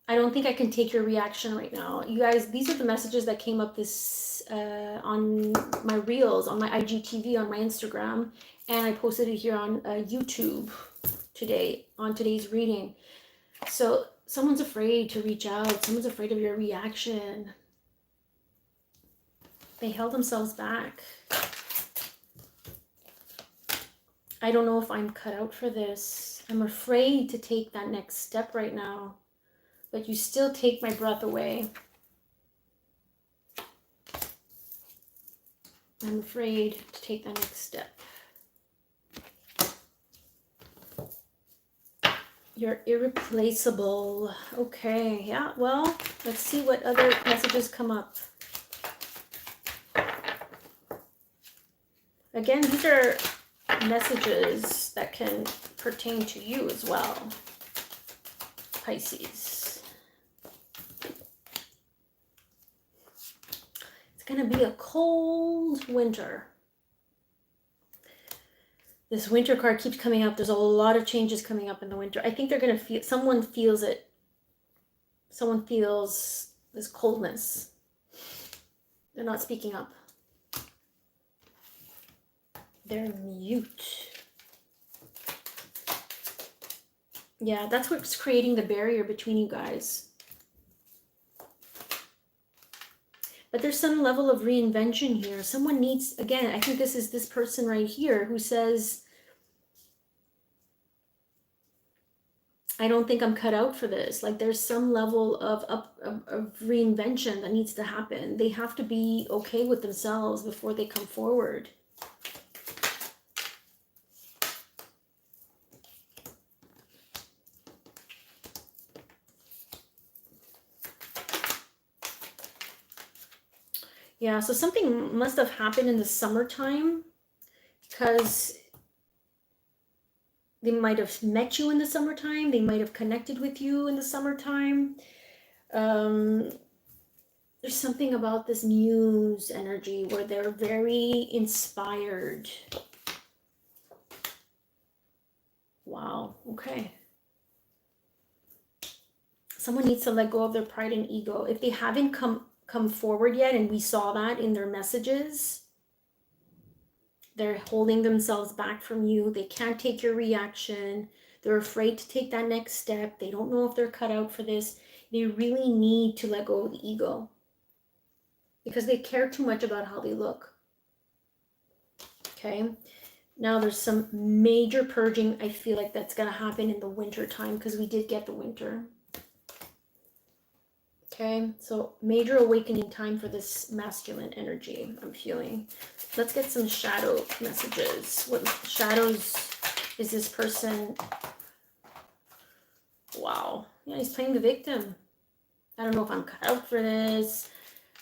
I don't think I can take your reaction right now. You guys, these are the messages that came up this on my reels, on my IGTV, on my Instagram, and I posted it here on YouTube today, on today's reading. So someone's afraid to reach out. Someone's afraid of your reaction. They held themselves back. I don't know if I'm cut out for this. I'm afraid to take that next step right now. But you still take my breath away. I'm afraid to take that next step. You're irreplaceable. Okay, yeah, well, let's see what other messages come up. Again, these are messages that can pertain to you as well, Pisces. It's going to be a cold winter. This winter card keeps coming up. There's a lot of changes coming up in the winter. I think they're going to feel, someone feels it. Someone feels this coldness. They're not speaking up. They're mute. Yeah, that's what's creating the barrier between you guys. But there's some level of reinvention here. Someone needs, again, I think this is this person right here who says, I don't think I'm cut out for this. Like there's some level of reinvention that needs to happen. They have to be okay with themselves before they come forward. Yeah, so something must have happened in the summertime because they might have met you in the summertime. They might have connected with you in the summertime. There's something about this muse energy where they're very inspired. Wow, okay. Someone needs to let go of their pride and ego. If they haven't come forward yet, and we saw that in their messages, they're holding themselves back from you. They can't take your reaction. They're afraid to take that next step. They don't know if they're cut out for this. They really need to let go of the ego because they care too much about how they look. Okay. Now there's some major purging. I feel like that's going to happen in the winter time because we did get the winter. Okay, so major awakening time for this masculine energy I'm feeling. Let's get some shadow messages. What shadows is this person? Wow. Yeah, he's playing the victim. I don't know if I'm cut out for this.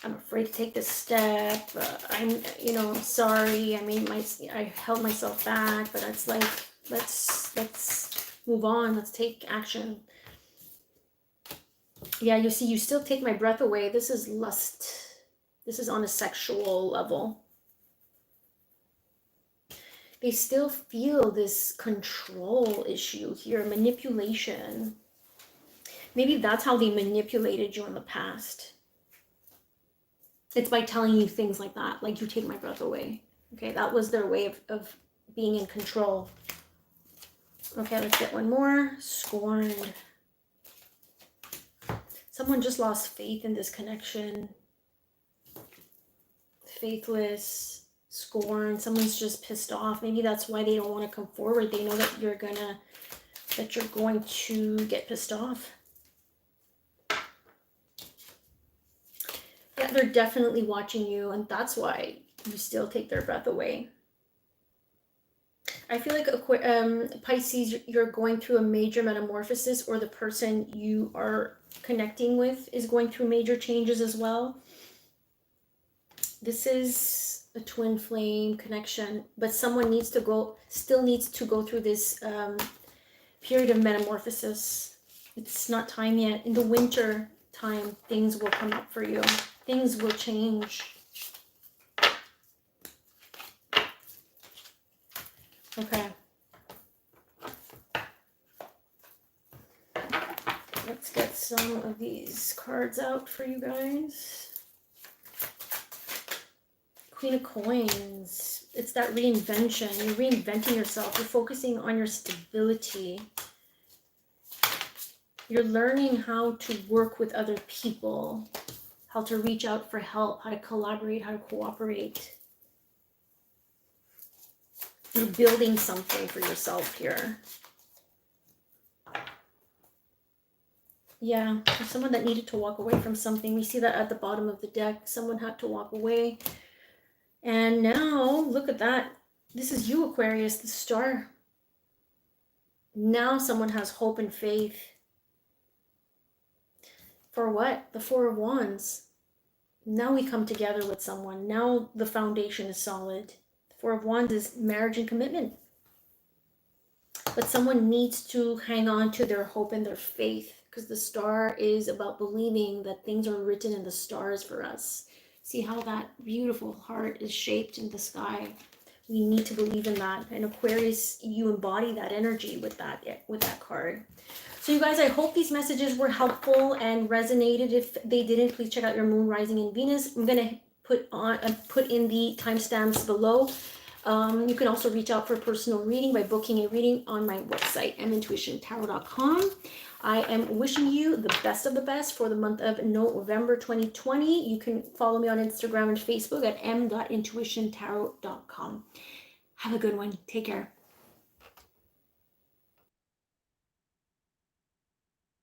I'm afraid to take this step. I'm sorry. I mean, I held myself back, but it's like, let's move on. Let's take action. Yeah, you see, you still take my breath away. This is lust. This is on a sexual level. They still feel this control issue here, manipulation. Maybe that's how they manipulated you in the past. It's by telling you things like that, like you take my breath away. Okay, that was their way of being in control. Okay, let's get one more. Scorned. Someone just lost faith in this connection. Faithless, scorned. Someone's just pissed off. Maybe that's why they don't want to come forward. They know that you're going to get pissed off. Yeah, they're definitely watching you, and that's why you still take their breath away. I feel like Pisces, you're going through a major metamorphosis, or the person you are connecting with is going through major changes as well. This is a twin flame connection, but someone still needs to go through this period of metamorphosis. It's not time yet. In the winter time, things will come up for you. Things will change. Okay. Let's get some of these cards out for you guys. Queen of Coins. It's that reinvention. You're reinventing yourself. You're focusing on your stability. You're learning how to work with other people, how to reach out for help, how to collaborate, how to cooperate. You're building something for yourself here. Yeah, there's someone that needed to walk away from something. We see that at the bottom of the deck. Someone had to walk away. And now, look at that. This is you, Aquarius, the star. Now someone has hope and faith. For what? The Four of Wands. Now we come together with someone. Now the foundation is solid. The Four of Wands is marriage and commitment. But someone needs to hang on to their hope and their faith, because the star is about believing that things are written in the stars for us. See how that beautiful heart is shaped in the sky? We need to believe in that. And Aquarius, you embody that energy with that card. So you guys, I hope these messages were helpful and resonated. If they didn't, please check out your moon, rising, and Venus. I'm gonna put in the timestamps below. You can also reach out for a personal reading by booking a reading on my website, mintuitiontarot.com. I am wishing you the best of the best for the month of November 2020. You can follow me on Instagram and Facebook at m.intuitiontarot.com. Have a good one. Take care.